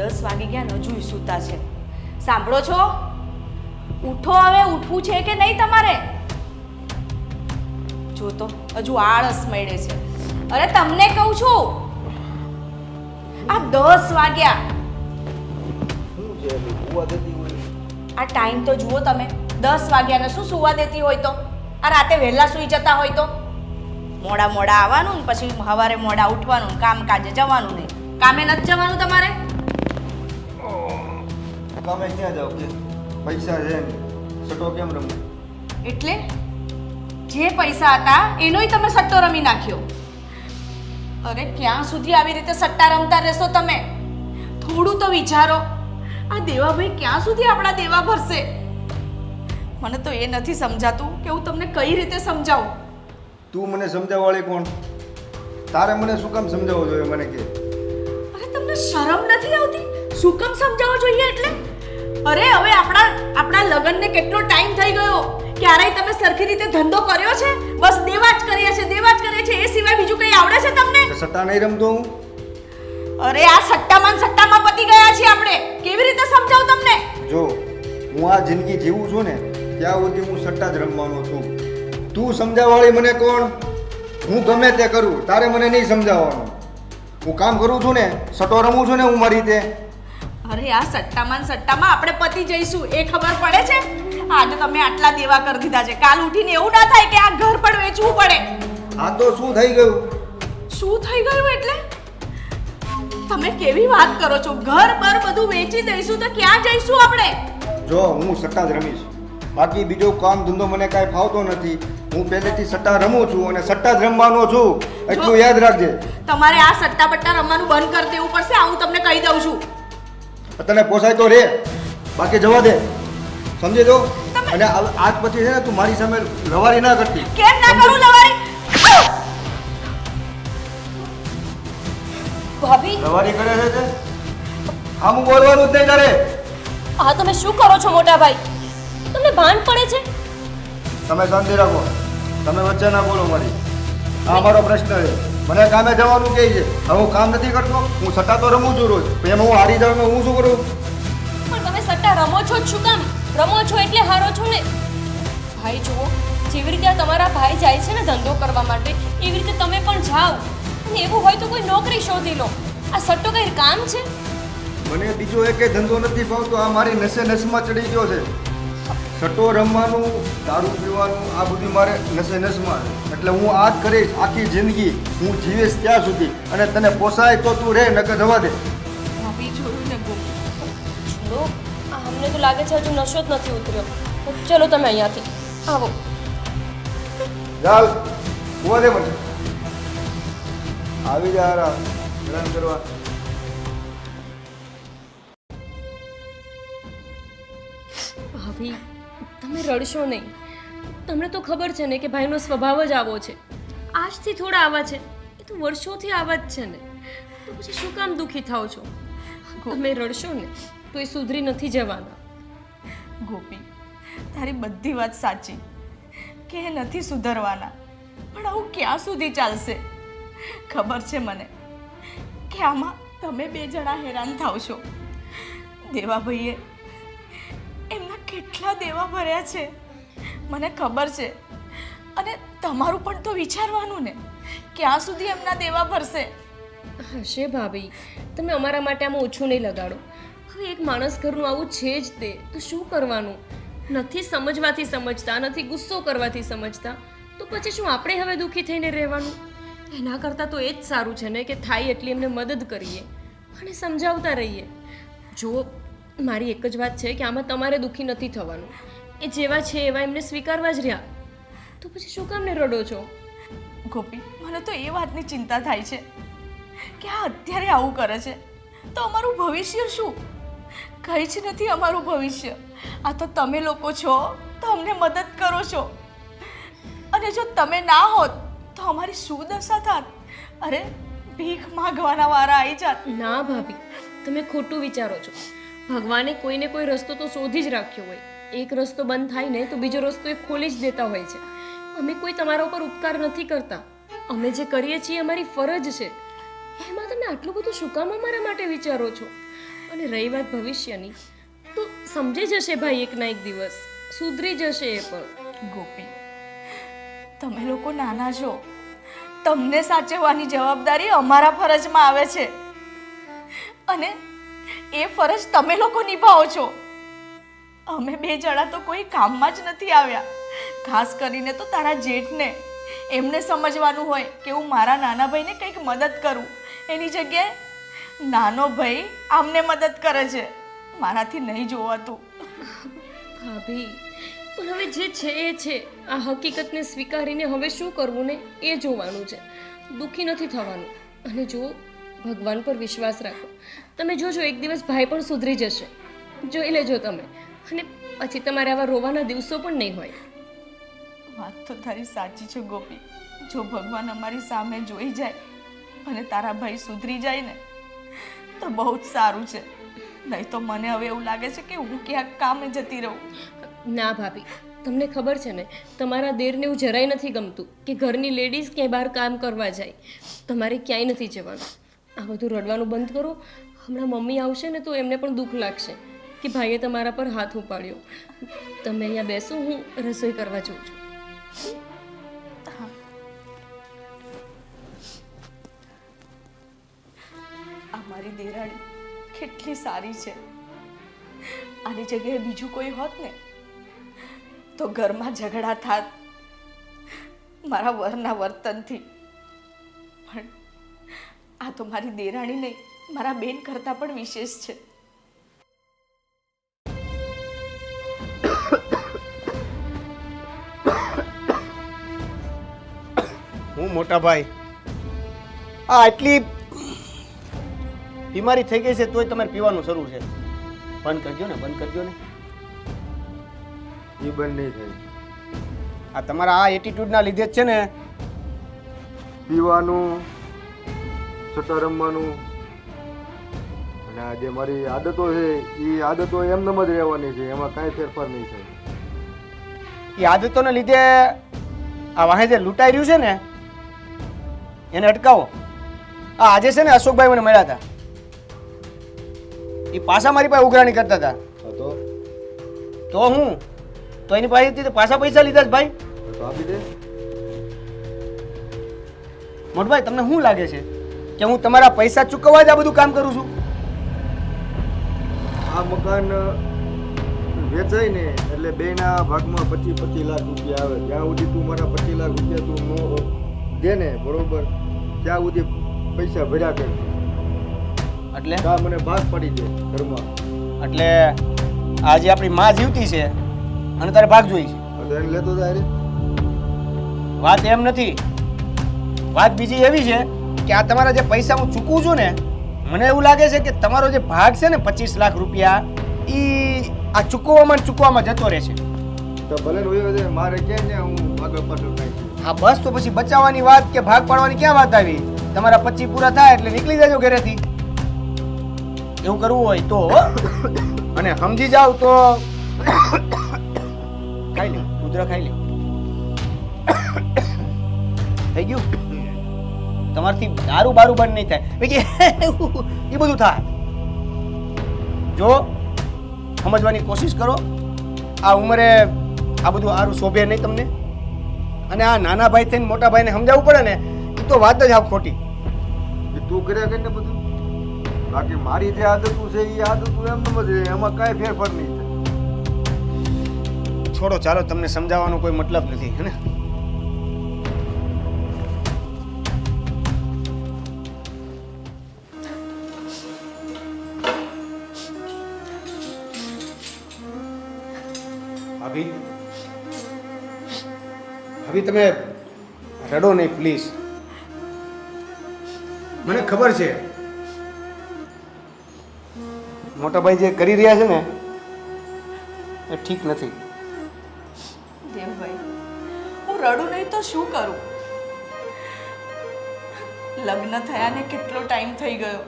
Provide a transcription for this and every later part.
10 વાગી ગયા ને હજુ સૂતા છે. સાંભળો છો? ઉઠો હવે, ઉઠવું છે કે નહીં તમારે? જો તો હજુ આળસ મળે છે. અરે તમને કહું છું, આ 10 વાગ્યા. આ ટાઈમ તો જુઓ તમે, 10 વાગ્યાને શું સુવા દેતી હોય તો? આ રાતે વહેલા સૂઈ જતા હોય તો? મોડા મોડા આવવાનું ને પછી સવારે મોડા ઉઠવાનું, કામ કાજે જવાનું નહીં. કામે નથી જવાનું તમારે? કામે ક્યાં જાવ કે પૈસા છે ને સટ્ટો કેમ રમવું? એટલે જે પૈસા હતા એનોય તમે સટ્ટો રમી નાખ્યો. અરે ક્યાં સુધી આવી રીતે સટ્ટા રમતા રહેશો તમે? થોડું તો વિચારો. આ દેવાભાઈ ક્યાં સુધી આપણા દેવા ભરશે? મને તો એ નથી સમજાતું કે હું તમને કઈ રીતે સમજાવું. તું મને સમજાવવાળી કોણ? તારે મને શું કામ સમજાવવું જોઈએ મને કે? અરે તમને શરમ નથી આવતી? શું કામ સમજાવવો જોઈએ એટલે? અરે હવે આપણા લગ્નને કેટલો ટાઈમ થઈ ગયો. ક્યારેય તમે સરખી રીતે ધંધો કર્યો છે? બસ દેવા જ કર્યા છે, દેવા જ કર્યા છે. એ સિવાય બીજું કંઈ આવડે છે તમને? સટ્ટા નહીં રમતો હું. અરે આ સટ્ટામાં પતી ગયા છીએ આપણે. કેવી રીતે સમજાવું તમને? જો હું આ જિંદગી જીવું છું ને ત્યાં સુધી હું સટ્ટા જ રમવાનો છું. તું સમજાવવાળી મને કોણ? હું ગમે તે કરું, તારે મને નહીં સમજાવવાનું. હું કામ કરું છું ને, સટ્ટો રમું છું ને હું મારી રીતે. અરે આ સટ્ટામાં આપણે પતી જઈશું એ ખબર પડે છે? આજે તમે આટલા દેવા કરી દીધા છે, કાલ ઉઠીને એવું ના થાય કે આ ઘર પણ વેચવું પડે. આ તો શું થઈ ગયું? શું થઈ ગયું એટલે? તમે કેવી વાત કરો છો? ઘર પર બધું વેચી દઈશું તો ક્યાં જઈશું આપણે? જો હું સટ્ટા જ રમીશ, બાકી બીજો કામ ધંધો મને કાંઈ ફાવતો નથી. હું પહેલેથી સટ્ટા રમું છું અને સટ્ટા જ રમવાનો છું, એટલું યાદ રાખજે. તમારે આ સટ્ટા બટ્ટા રમવાનું બંધ કરી દેવું પડશે. આ હું તમને કહી દઉં છું. તને પોસાય તો રે, બાકી જવા દે, સમજી દો. અને આજ પછી છે ને તું મારી સામે લવારી ના કરતી. કેમ ના કરું લવારી? ભાભી લવારી કરે છે તે આમ બોલવાનું જ નહીં તારે. આ તમે શું કરો છો મોટા ભાઈ? તમને ભાન પડે છે? તમે શાંતિ રાખો, તમે વચ્ચે ના બોલો મારી. આ અમારો પ્રશ્ન છે. મને કામે જવાનું કહે છે, હવે હું કામ નથી કરતો. હું સટ્ટા તો રમું છું રોજ, એમાં હું હારી જાઉં હું શું કરું? પણ તમે સટ્ટા રમો છો જ શું કામ? રમો છો એટલે હારો છો ને. ભાઈ જુઓ, જેવી રીતે આ તમારા ભાઈ જાય છે ને ધંધો કરવા માટે, એવી રીતે તમે પણ જાઓ. અને એવું હોય તો કોઈ નોકરી શોધી લો. આ સટ્ટો કઈ કામ છે? મને બીજો એક ધંધો નથી ભાવતો. આ મારી નસે નસમાં ચડી ગયો છે. સટ્ટો રમવાનું, દારૂ પીવાનું, આ બધું મારે નસે નસમાં છે. એટલે હું આ જ કરીશ આખી જિંદગી, હું જીવીશ ત્યાં સુધી. અને તને પોસાય તો તું રે, નકર જવા દે. ભાભી જોયું ને ગો. છોડો, અમને તો લાગે છે હજુ નશો જ નથી ઉતર્યો. ચલો તમે અહીંયાથી આવો. ચાલ હોવા દે મને. આવી જા હેરાન કરવા. ભાભી તમે રડશો નહીં. તમને તો ખબર છે ને કે ભાઈનો સ્વભાવ જ આવો છે. આજથી થોડા આવા છે, એ તો વર્ષોથી આવા જ છે ને. તો પછી શું કામ દુઃખી થાઓ છો? તમે રડશો ને તો એ સુધરી નથી જવાના. ગોપી, તારી બધી વાત સાચી કે એ નથી સુધરવાના, પણ આવું ક્યાં સુધી ચાલશે? ખબર છે મને કે આમાં તમે બે જણા હેરાન થાવ છો. દેવાભાઈએ એમના કેટલા દેવા ભર્યા છે મને ખબર છે. અને તમારું પણ તો વિચારવાનું ને, ક્યાં સુધી એમના દેવા ભરશે? હશે ભાભી, તમે અમારા માટે આમાં ઓછું નહીં લગાડો. હવે એક માણસ ઘરનું આવું છે જ તે, તો શું કરવાનું? નથી સમજવાથી સમજતા, નથી ગુસ્સો કરવાથી સમજતા, તો પછી શું આપણે હવે દુઃખી થઈને રહેવાનું? એના કરતાં તો એ જ સારું છે ને કે થાય એટલી એમને મદદ કરીએ અને સમજાવતા રહીએ. જો મારી એક જ વાત છે કે આમાં તમારે દુઃખી નથી થવાનું. એ જેવા છે એવા એમને સ્વીકારવા જ રહ્યા. તો પછી શું કામને રડો છો? ગોપી, મને તો એ વાતની ચિંતા થાય છે કે આ અત્યારે આવું કરે છે તો અમારું ભવિષ્ય શું? કંઈ જ નથી અમારું ભવિષ્ય. આ તો તમે લોકો છો તો અમને મદદ કરો છો, અને જો તમે ના હોત તો અમારી શું દશા થાત? અરે ભીખ માંગવાના વારા આવી જાત. ના ભાભી, તમે ખોટું વિચારો છો. ભગવાને કોઈને કોઈ રસ્તો તો શોધી જ રાખ્યો હોય. એક રસ્તો બંધ થાય ને તો બીજો રસ્તો એ ખોલી જ દેતા હોય છે. અમે કોઈ તમારા ઉપર ઉપકાર નથી કરતા. અમે જે કરીએ છીએ અમારી ફરજ છે. એમાં તમે આટલું બધું શું કામ અમારા માટે વિચારો છો? અને રહી વાત ભવિષ્યની, તો સમજી જશે ભાઈ એક ના એક દિવસ, સુધરી જશે એ પણ. ગોપી, તમે લોકો નાના છો, તમને સાચવવાની જવાબદારી અમારા ફરજમાં આવે છે અને એ ફરજ તમે લોકો નિભાવો છો. અમે બે જણા તો કોઈ કામમાં જ નથી આવ્યા. ખાસ કરીને તો તારા જેઠને, એમને સમજવાનું હોય કે હું મારા નાના ભાઈને કંઈક મદદ કરું, એની જગ્યાએ નાનો ભાઈ આમને મદદ કરે છે. મારાથી નહીં જોવાતું. ભાભી, પણ હવે જે છે એ છે. આ હકીકતને સ્વીકારીને હવે શું કરવું ને એ જોવાનું છે. દુઃખી નથી થવાનું. અને જો ભગવાન પર વિશ્વાસ રાખો, તમે જોજો એક દિવસ ભાઈ પણ સુધરી જશે. જોઈ લેજો તમે. અને પછી તમારે આવા રોવાના દિવસો પણ નહીં હોય. વાત તો તારી સાચી છે ગોપી. જો ભગવાન અમારી સામે જોઈ જાય અને તારા ભાઈ સુધરી જાય ને તો બહુ જ સારું છે. નહીં તો મને હવે એવું લાગે છે કે હું ક્યાંક કામે જતી રહું. ના ભાભી, તમને ખબર છે ને, તમારા દેરને એવું જરાય નથી ગમતું કે ઘરની લેડીઝ ક્યાંય બહાર કામ કરવા જાય. તમારે ક્યાંય નથી જવાનું. આ બધું રડવાનું બંધ કરો. હમણાં મમ્મી આવશે ને તો એમને પણ દુઃખ લાગશે કે ભાઈએ તમારા પર હાથ ઉપાડ્યો. તમે અહીંયા બેસો, હું રસોઈ કરવા જઉં છું. અમારી દેરાણી કેટલી સારી છે. આની જગ્યાએ બીજું કોઈ હોત ને તો ઘરમાં ઝઘડા થાત મારા વરના વર્તનથી. પણ આ તો મારી દેરાણી નહીં, મારા બેન કરતાં પણ વિશેષ છે. હું મોટા ભાઈ, આ આટલી બીમારી થઈ ગઈ છે તોય તમારે પીવાનું શરૂ છે. બંધ કરજો ને, બંધ કરજો ને. એ બંધ નહીં થાય. આ તમારા આ એટીટ્યુડના લીધે જ છે ને. પીવાનું, સટ્ટા રમવાનું અને આ જે મારી આદતો છે એ આદતો એમનેમ જ રહેવાની છે. એમાં કાંઈ ફેરફાર નહીં થાય. એ આદતોને લીધે આ વાહે જે લૂંટાઈ રહ્યું છે ને એને અટકાવો. આ આજે છે ને અશોકભાઈ મને મળ્યા હતા. એ પાછા મારી પાસે ઉઘરાણી કરતા હતા. હા તો હું તો એની પાસેથી તો પાછા પૈસા લીધા જ ભાઈ. તો આપી દે. મોટભાઈ, તમને શું લાગે છે કે હું તમારા પૈસા ચૂકવવા જ આ બધું કામ કરું છું? આ મકાન વેચાય ને એટલે બેના ભાગમાં 25-25 લાખ રૂપિયા આવે. જ્યાં સુધી તું મારા 25 લાખ રૂપિયા તું નો દે ને, બરોબર, ત્યાં સુધી પૈસા ભર્યા કર. એટલે ત્યાં મને ભાગ પડી દે ઘરમાં. એટલે આજે આપણી માં જીવતી છે અને તારે ભાગ જોઈ છે. તો એને લેતો જાય રે. વાત એમ નથી. વાત બીજી એવી છે કે આ તમારા જે પૈસા હું ચૂકવું છું ને, મને એવું લાગે છે કે તમારો જે ભાગ છે ને 25 લાખ રૂપિયા, એ આ ચૂકવવામાં જતો રહે છે. તો ભલે ને હોય છે, મારે ક્યાં ને હું આગળ પાછળ થાય છે. હા બસ, તો પછી બચાવવાની વાત કે ભાગ પાડવાની ક્યાં વાત આવી? તમારા 25 પૂરા થાય એટલે નીકળી જાજો ઘરેથી. એવું કરવું હોય તો. અને સમજી જાવ તો ખાઈ લે, કુતરા ખાઈ લે. થઈ ગયું? તમારથી દારૂ બારૂ બંધ નહીં થાય પછી એ બધું થાય. જો સમજવાની કોશિશ કરો. આ ઉંમરે આ બધું સારું શોભે નહીં તમને. અને આ નાના ભાઈ થઈને મોટા ભાઈને સમજાવવું પડે ને, એ તો વાત જ આવ ખોટી. એ તું કર્યા કરીને બધું. બાકી મારી જે આદતું છે એ આદતું એમનેમ જ રહે. એમાં કાંઈ ફેરફાર નહીં થાય. છોડો, ચાલો, તમને સમજાવવાનો કોઈ મતલબ નથી, હે ને? ભાભી, ભાભી તમે રડો નહીં પ્લીઝ. મને ખબર છે મોટા ભાઈ જે કરી રહ્યા છે ને એ ઠીક નથી. દેવભાઈ, હું રડું નહીં તો શું કરું? લગ્ન થયાને કેટલો ટાઈમ થઈ ગયો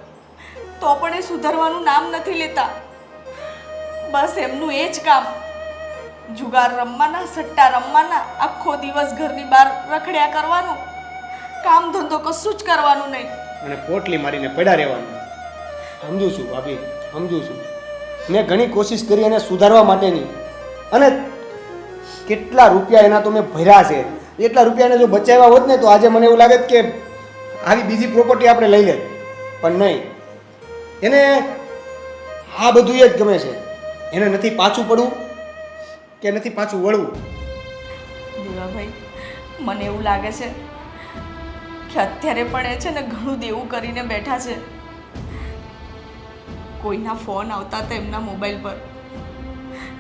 તો પણ એ સુધરવાનું નામ નથી લેતા. બસ એમનું એ જ કામ, જુગાર રમવાના, સટ્ટા રમવાના, આખો દિવસ ઘરની બહાર રખડ્યા કરવાનું, કામ ધંધો કશું જ કરવાનું નહીં. અને પોટલી મારીને પડ્યા રહેવાનું. સમજુ છું ભાભી, સમજુ છું. મેં ઘણી કોશિશ કરી એને સુધારવા માટેની, અને કેટલા રૂપિયા એના તો મેં ભર્યા છે. એટલા રૂપિયાને જો બચાવ્યા હોત ને તો આજે મને એવું લાગે કે આવી બીજી પ્રોપર્ટી આપણે લઈ લે. પણ નહીં, એને આ બધું જ ગમે છે. એને નથી પાછું પડવું કે નથી પાછું વળવું. દેવાભાઈ, મને એવું લાગે છે કે અત્યારે પણ એ છે ને ઘણું દેવું કરીને બેઠા છે. કોઈના ફોન આવતા હતા એમના મોબાઈલ પર,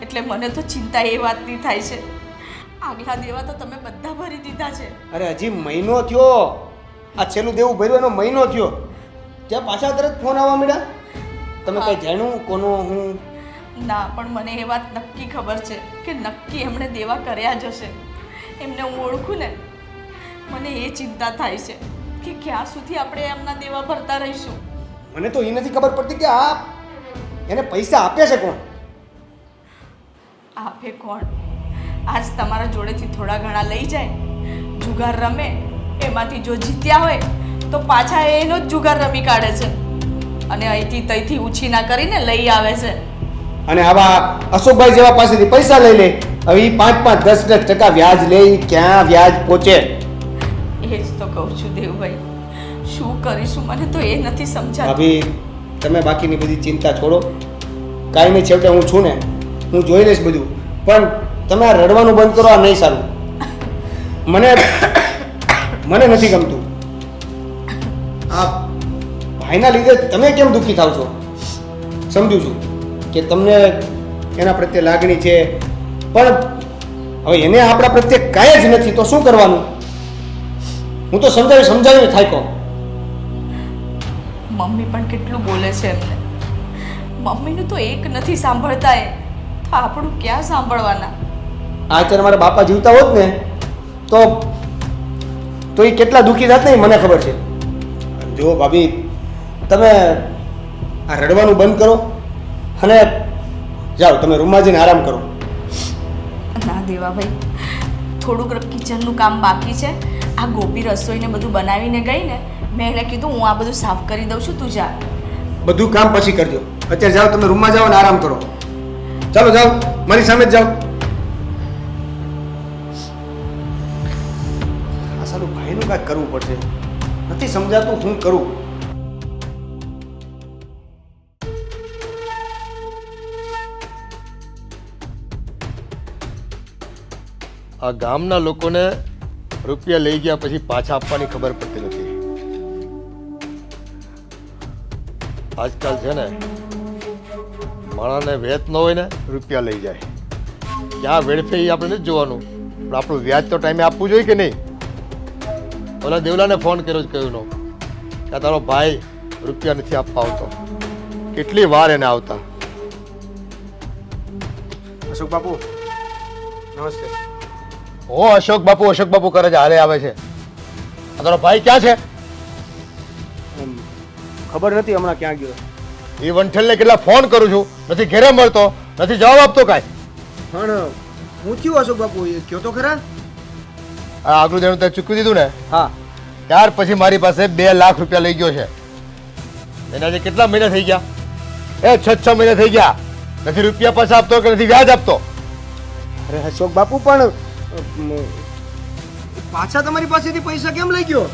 એટલે મને તો ચિંતા એ વાતની થાય છે. આગલા દેવા તો તમે બધા ભરી દીધા છે. અરે હજી મહિનો થયો, આ છેલ્લું દેવું ભર્યું એનો મહિનો થયો, ત્યાં પાછા તરત ફોન આવવા મળ્યા. તમે કઈ જાણ્યું કોનો હું? ના, પણ મને એ વાત નક્કી ખબર છે કે નક્કી એમણે દેવા કર્યા જ હશે. એમને હું ઓળખું ને, મને એ ચિંતા થાય છે કે ક્યાં સુધી આપણે એમના દેવા ભરતા રહીશું. મને તો એ નથી ખબર પડતી કે આ એને પૈસા આપે છે કોણ? આપે કોણ? આજ તમારા જોડેથી થોડા ઘણા લઈ જાય, જુગાર રમે, એમાંથી જો જીત્યા હોય તો પાછા એનો જ જુગાર રમી કાઢે છે અને અહીંથી તઈથી ઉછીના કરીને લઈ આવે છે. અને આવા અશોકભાઈ જેવા પાસેથી પૈસા લઈ લે, હવે ઈ 5-5, 10-10% વ્યાજ લે, ઈ ક્યાં વ્યાજ પહોંચે? એ જ તો કહું છું દેવભાઈ, શું કરીશું મને તો એ નથી સમજાતું. ભાભી, તમે બાકીની બધી ચિંતા છોડો. કાંઈ નહીં, છેવટે હું છું ને, હું જોઈ લઈશ બધું. પણ તમે આ રડવાનું બંધ કરો, આ નહીં સારું. મને નથી ગમતું. આ ભાઈના લીધે તમે કેમ દુઃખી થાવ છો? સમજુ છું કે તમને એના પ્રત્યે લાગણી છે, પણ હવે એને આપણા પ્રત્યે કાંઈ જ નથી તો શું કરવાનું? હું તો સમજાવીને થાક્યો. મમ્મી પણ કેટલું બોલે છે એમને. મમ્મીનું તો એક નથી સાંભળતા એ, તો આપણું ક્યાં સાંભળવાના? અત્યારે મારા બાપા જીવતા હોત ને તો એ કેટલા દુઃખી થાત ને, મને ખબર છે. જો ભાભી, તમે આ રડવાનું બંધ કરો અને જાઓ, તમે રૂમમાં જઈને આરામ કરો. ના દેવાભાઈ, થોડુંક કિચનનું કામ બાકી છે. આ ગોપી રસોઈને બધું બનાવીને ગઈ ને, મેં એને કીધું હું આ બધું સાફ કરી દઉં છું, તું જા. બધું કામ પછી કરજો. અત્યારે જાઓ, તમે રૂમમાં જાઓ અને આરામ કરો. ચાલો જાઓ, મારી સામે જ જાઓ. આ સાલું ભાઈનું કાંઈક કરવું પડશે. નથી સમજાતું હું કરું. આ ગામના લોકોને રૂપિયા લઈ ગયા પછી પાછા આપવાની ખબર પડતી નથી. આજકાલ છે ને, માણસને વેત ન હોય ને રૂપિયા લઈ જાય. ક્યાં વેડફે એ આપણે નથી જોવાનું, પણ આપણું વ્યાજ તો ટાઈમે આપવું જોઈએ કે નહીં? ઓલા દેવલાને ફોન કર્યો જ કહ્યું નો કે તારો ભાઈ રૂપિયા નથી આપવા આવતો. કેટલી વાર એને આવતા. અશોક બાપુ, નમસ્તે. ઓ અશોક બાપુ કરે છે, હારે આવે છે. આ તારો ભાઈ ક્યાં છે? ખબર નથી હમણાં ક્યાં ગયો. એ વંઠેલને કેટલા ફોન કરું છું, નથી ઘેરે મળતો, નથી જવાબ આપતો કાંઈ. પણ હું થયું અશોક બાપુ, એ કયો તો ખરા. આ આગલું દેણું તે ચૂકવી દીધું ને, હા, ત્યાર પછી મારી પાસે 2 લાખ રૂપિયા લઈ ગયો છે. એના જે કેટલા મહિના થઈ ગયા? 6 મહિના થઈ ગયા. નથી રૂપિયા પાછા આપતો કે નથી વ્યાજ આપતો. અરે અશોક બાપુ, પણ પાછા તમારી પાસેથી પૈસા કેમ લઈ ગયો?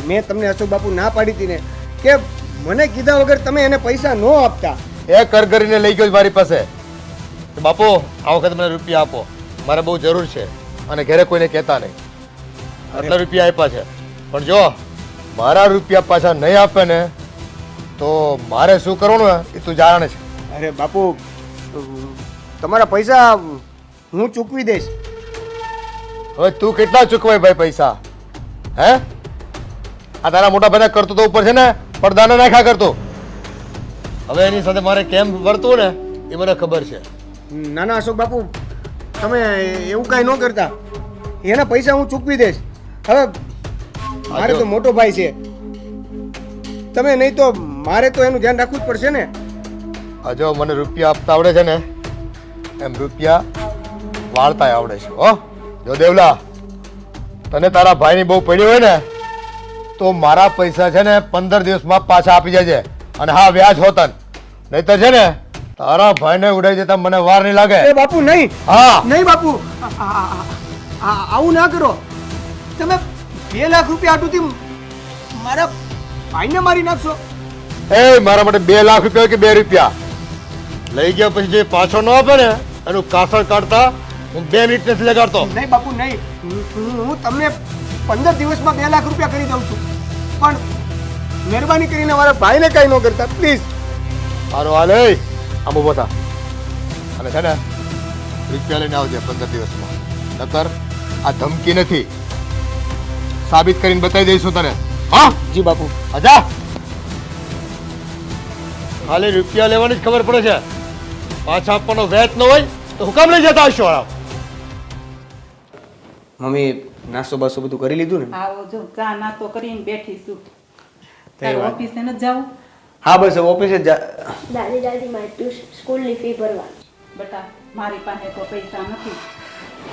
મેં તમને અશોક બાપુ ના પાડી હતી ને કે મને કીધા વગર તમે એને પૈસા ન આપતા. એ કર કરીને લઈ ગયો છે મારી પાસે. બાપુ, આ વખતે મને રૂપિયા આપો, મારે બહુ જરૂર છે અને ઘરે કોઈને કહેતા નહીં. આટલા રૂપિયા આપ્યા છે, પણ જો મારા રૂપિયા પાછા નહીં આપે ને તો મારે શું કરવાનું એ તું જાણે છે. અરે બાપુ, તમારા પૈસા હું ચૂકવી દઈશ. હવે તું કેટલા ચૂકવાય ભાઈ પૈસા? હે, આ તારા મોટા ભાઈ કરતો તો ઉપર છે ને પડદાને નાખ્યા કરતો. હવે એની સાથે મારે કેમ વર્તવું ને એ મને ખબર છે. ના ના અશોક બાપુ, તમે એવું કાંઈ ન કરતા. એના પૈસા હું ચૂકવી દઈશ. હવે મારે તો મોટો ભાઈ છે, તમે નહીં તો મારે તો એનું ધ્યાન રાખવું જ પડશે ને. આ જો મને રૂપિયા આપતા આવડે છે ને, એમ રૂપિયા વાળતા આવડે છે. હો જો દેવલા, તને તારા ભાઈની બહુ પડી હોય ને તો મારા પૈસા છે ને 15 દિવસમાં પાછા આપી જાય. અને હા વ્યાજ હોતન નહીતર છે ને તારા ભાઈને ઉડાઈ દેતા મને વાર નહીં લાગે એ બાપુ નહીં હા નહીં બાપુ આવું ના કરો તમે 2 લાખ રૂપિયા આટુથી મારા ભાઈને મારી નાખશો એ મારા માટે 2 લાખ રૂપિયા કે 2 રૂપિયા લઈ ગયા પછી જે પાછો ન આપે ને એનું કાસળ કાઢતા હું 2 મિનિટ નથી લગાડતો નહીં બાપુ નહીં હું તમને 15 દિવસમાં 2 લાખ રૂપિયા કરી દઉં છું પણ મહેરબાની કરીને મારા ભાઈને કઈ ન કરતા પ્લીઝ સારું હાલે આમ ઉભો થા અને છે ને રૂપિયા લઈને આવજે 15 દિવસમાં નકર આ ધમકી નથી સાબિત કરીને બતાવી દઈશું તને હા જી બાપુ આજા ખાલી રૂપિયા લેવાની જ ખબર પડે છે પાછા આપવાનો વેત ન હોય તો હું કામ લઈ જતા હશો મમ્મી નાસ્તો બાસ્તો બધું કરી લીધું ને આવો જો ચા નાસ્તો કરીને બેઠી છું કઈ તારે વાત? ઓફિસે ન જાવું હા બસ ઓફિસે જ દાદી મારે સ્કૂલની ફી ભરવાની બેટા મારી પાસે તો પૈસા નથી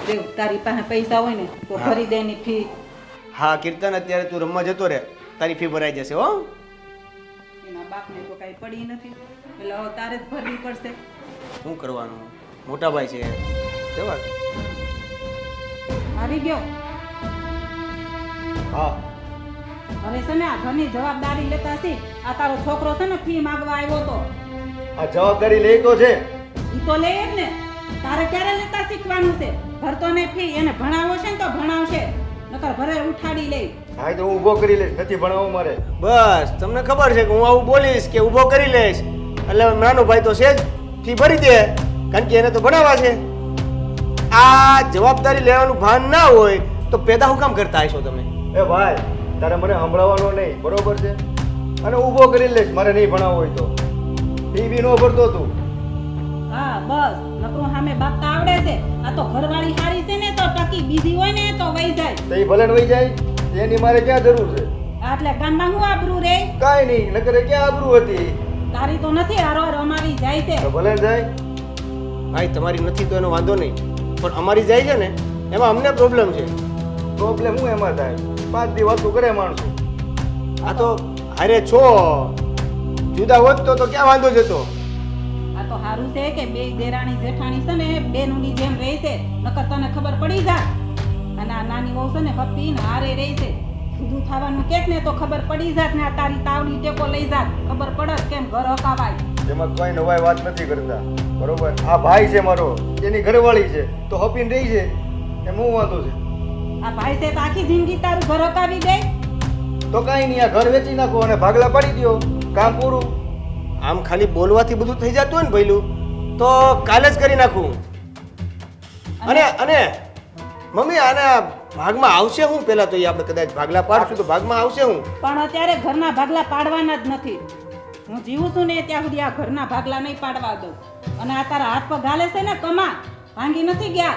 દેવ તારી પાસે પૈસા હોય ને તો ભરી દે ની ફી હા કીર્તન અત્યારે તું રમવા જતો રહે તારી ફી ભરાઈ જશે હો એના બાપને તો કઈ પડી નથી એટલે હવે તારે જ ભરવી પડશે શું કરવાનું મોટા ભાઈ છે જવા દે. આવી ગયો હા હવે છે ને આ ઘરની જવાબદારી લેતા છે આ તારો છોકરો છે ને ફી માંગવા આવ્યો તો આ જવાબદારી લઈ તો છે ઈ તો લે જ ને તારે ક્યારે લેતા શીખવાનું છે ભરતો ને ફી એને ભણાવો છે ને તો ભણાવશે નકર ઘરે ઉઠાડી લે હા એ તો હું ઊભો કરી લઈશ નથી ભણાવવું મારે બસ તમને ખબર છે કે હું આવું બોલીશ કે ઊભો કરી લઈશ એટલે નાનો ભાઈ તો છે જ ફી ભરી દે કારણ કે એને તો ભણાવવા છે આ જવાબદારી લેવાનું ભાન ના હોય તો પેદા હું કામ કરતા હશો તમે એ ભાઈ તારે મને સંભળાવવાનો નહીં બરોબર છે અને ઊભો કરી લઈશ મારે નહીં ભણાવવો હોય તો ટીવી નો ભરતો તું હા બસ નકરું સામે બાપતા આવડે છે આ તો ઘરવાળી હારી છે ને તો ટકી બીજી હોય ને તો વહી જાય તો એ ભલે વહી જાય એની મારે ક્યાં જરૂર છે એટલે ગામમાં હું આબરૂ રે કાંઈ નહીં નકરે ક્યાં આબરૂ હતી તારી તો નથી હારો અમારી જાય છે તો ભલે જાય ભાઈ તમારી નથી તો એનો વાંધો નહીં પણ અમારી જાય છે ને એમાં અમને પ્રોબ્લેમ છે પ્રોબ્લેમ હું એમાં થાય 5 દી વાતું કરે માણસો આ તો હારે છો જુદા હોત તો ક્યાં વાંધો જતો આ તો હારું છે કે બે દેરાણી જેઠાણી છે ને બેનુની જેમ રહે છે નકર તને ખબર પડી જા અને આ નાની વહુ છે ને હપ્પી ને હારે રહે છે સીધું થવાનું કેક ને તો ખબર પડી જાત ને આ તારી તાવડી ટેકો લઈ જાત ખબર પડત કેમ ઘર હકાવાય એમાં કોઈ નવાઈ વાત નથી કરતા બરોબર આ ભાઈ છે મારો એની ઘરવાળી છે તો હપીને રહી છે એમ હું વાંધો છે આ ભાઈ છે તો આખી જિંદગી તારું ઘર હકાવી દે તો કાંઈ નહીં આ ઘર વેચી નાખો અને ભાગલા પાડી દ્યો કામ પૂરું આમ ખાલી બોલવાથી બધું થઈ જતું હોય ને ભઈલું તો કાલે જ કરી નાખું અને અને મમ્મી આના ભાગમાં આવશે હું પેલા તો એ આપણે કદાચ ભાગલા પાડશું તો ભાગમાં આવશે હું પણ અત્યારે ઘરના ભાગલા પાડવાના જ નથી હું જીવું છું ને ત્યાં સુધી આ ઘરના ભાગલા નહીં પાડવા દઉં અને આ તારા હાથ પગ હાલે છે ને કમા ભાંગી નથી ગયા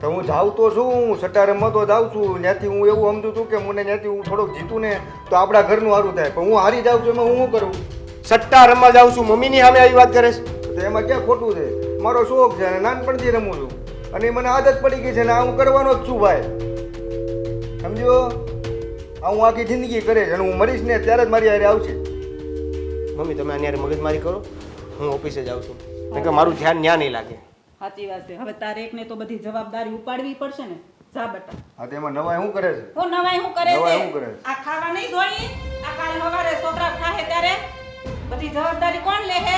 તો હું જાઉં તો છું હું સટ્ટા રમવા તો જાઉં છું ત્યાંથી હું એવું સમજુ છું કે મને ત્યાંથી હું થોડોક જીતું ને તો આપણા ઘરનું સારું થાય પણ હું હારી જાઉં છું એમાં હું શું કરું સટ્ટા રમવા જાઉં છું મમ્મીની સામે આવી વાત કરે છે તો એમાં ક્યાં ખોટું છે મારો શોખ છે અને નાનપણથી રમું છું અને મને આદત પડી ગઈ છે ને આ હું કરવાનો જ છું ભાઈ સમજો આ હું આખી જિંદગી કરે છે અને હું મરીશ ને ત્યારે જ મારી હારે આવશે મમ્મી તમે આની હારે મગજમારી કરો હું ઓફિસે જાઉં છું કારણ કે મારું ધ્યાન ન્યા નહીં લાગે સાચી વાત છે હવે તારે એકને તો બધી જવાબદારી ઉપાડવી પડશે ને જા બેટા હા તો એમાં નવાઈ શું કરે છે હું નવાઈ હું કરે નવાઈ છે હું કરે છે? આ ખાવા નહીં જોઈએ આ કાલ સવારે છોકરા ખાહે ત્યારે બધી જવાબદારી કોણ લે હે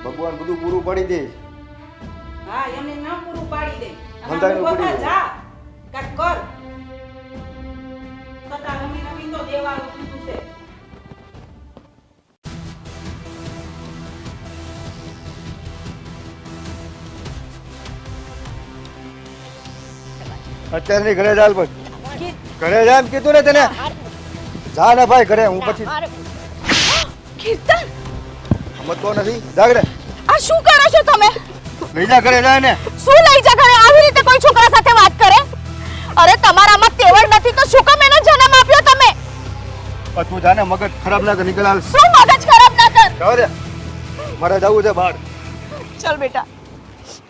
ભગવાન બધું પૂરું પાડી દે હા એમને ના પૂરું પાડી દે અને અંધારું આમ પડી ઉભો થા, જાય. જા કાંઈક કર સતા રમી રમી તો દેવાનું કીધું છે અત્યારની ઘરે ચાલ પછી ઘરે જા એમ કીધું ને તને જા ને ભાઈ ઘરે હું પછી કીર્તન સમજતો નથી જા ઘરે આ શું કરો છો તમે લઈ જા ઘરે જાય ને શું લઈ જા ઘરે આવી રીતે કોઈ છોકરા સાથે વાત કરે અરે તમારામાં તેવડ નથી તો શું કામ એનો જન્મ આપ્યો તમે પણ તું જાને મગજ ખરાબ લાગે નીકળ હાલ શું મગજ ખરાબ ના કર જાવ રે મારે જવું છે બહાર ચાલ બેટા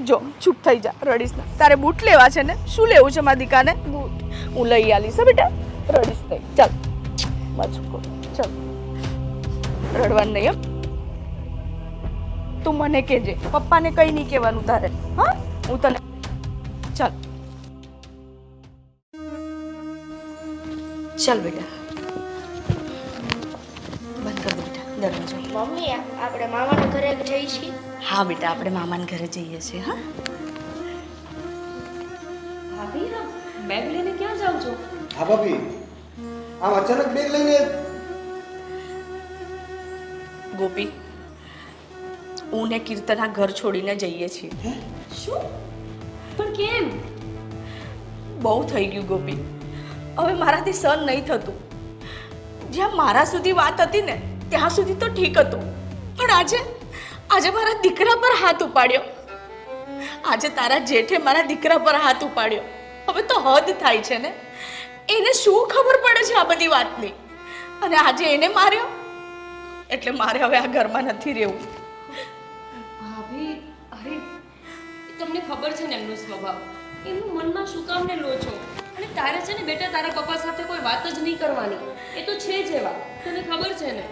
જો ચૂપ થઈ જા રડીશ ના તારે બૂટ લેવા છે ને શું લેવું છે મારી દીકાને બૂટ હું લઈ આલીશ હો બેટા રડીશ નહીં ચાલ મારું ચાલ રડવાનું નહીં એમ તું મને કહેજે. પપ્પાને કંઈ નહીં કહેવાનું તારે. હા, હું તને ચાલ ચાલ બેટા, બંધ કર દે બેટા દરવાજો. મમ્મી આપણે મામાના ઘરે જઈએ છીએ. હા બેટા, આપણે મામાના ઘરે જઈએ છીએ. હા ભાભી બેગ લઈને ક્યાં જાવ છો? હા ભાભી, આમ અચાનક બેગ લઈને ગોપી, હું ને કીર્તન આ ઘર છોડીને જઈએ છીએ. શું? પણ કેમ? બહુ થઈ ગયું ગોપી, હવે મારાથી સહન નહીં થતું. જ્યાં મારા સુધી વાત હતી ને ત્યાં સુધી તો ઠીક હતું, પણ આજે મારા દીકરા પર હાથ ઉપાડ્યો. આજે તારા જેઠે મારા દીકરા પર હાથ ઉપાડ્યો. હવે તો હદ થાય છે ને. એને શું ખબર પડે છે આ બધી વાતની? અને આજે એને માર્યો એટલે મારે હવે આ ઘરમાં નથી રહેવું. ભાભી, અરે તમને ખબર છે ને એમનો સ્વભાવ, એમનું મનમાં શું કામ ને લો છો? અને તારે છે ને બેટા તારા પપ્પા સાથે કોઈ વાત જ નહીં કરવાની. એ તો છે જ એવા, તને ખબર છે ને.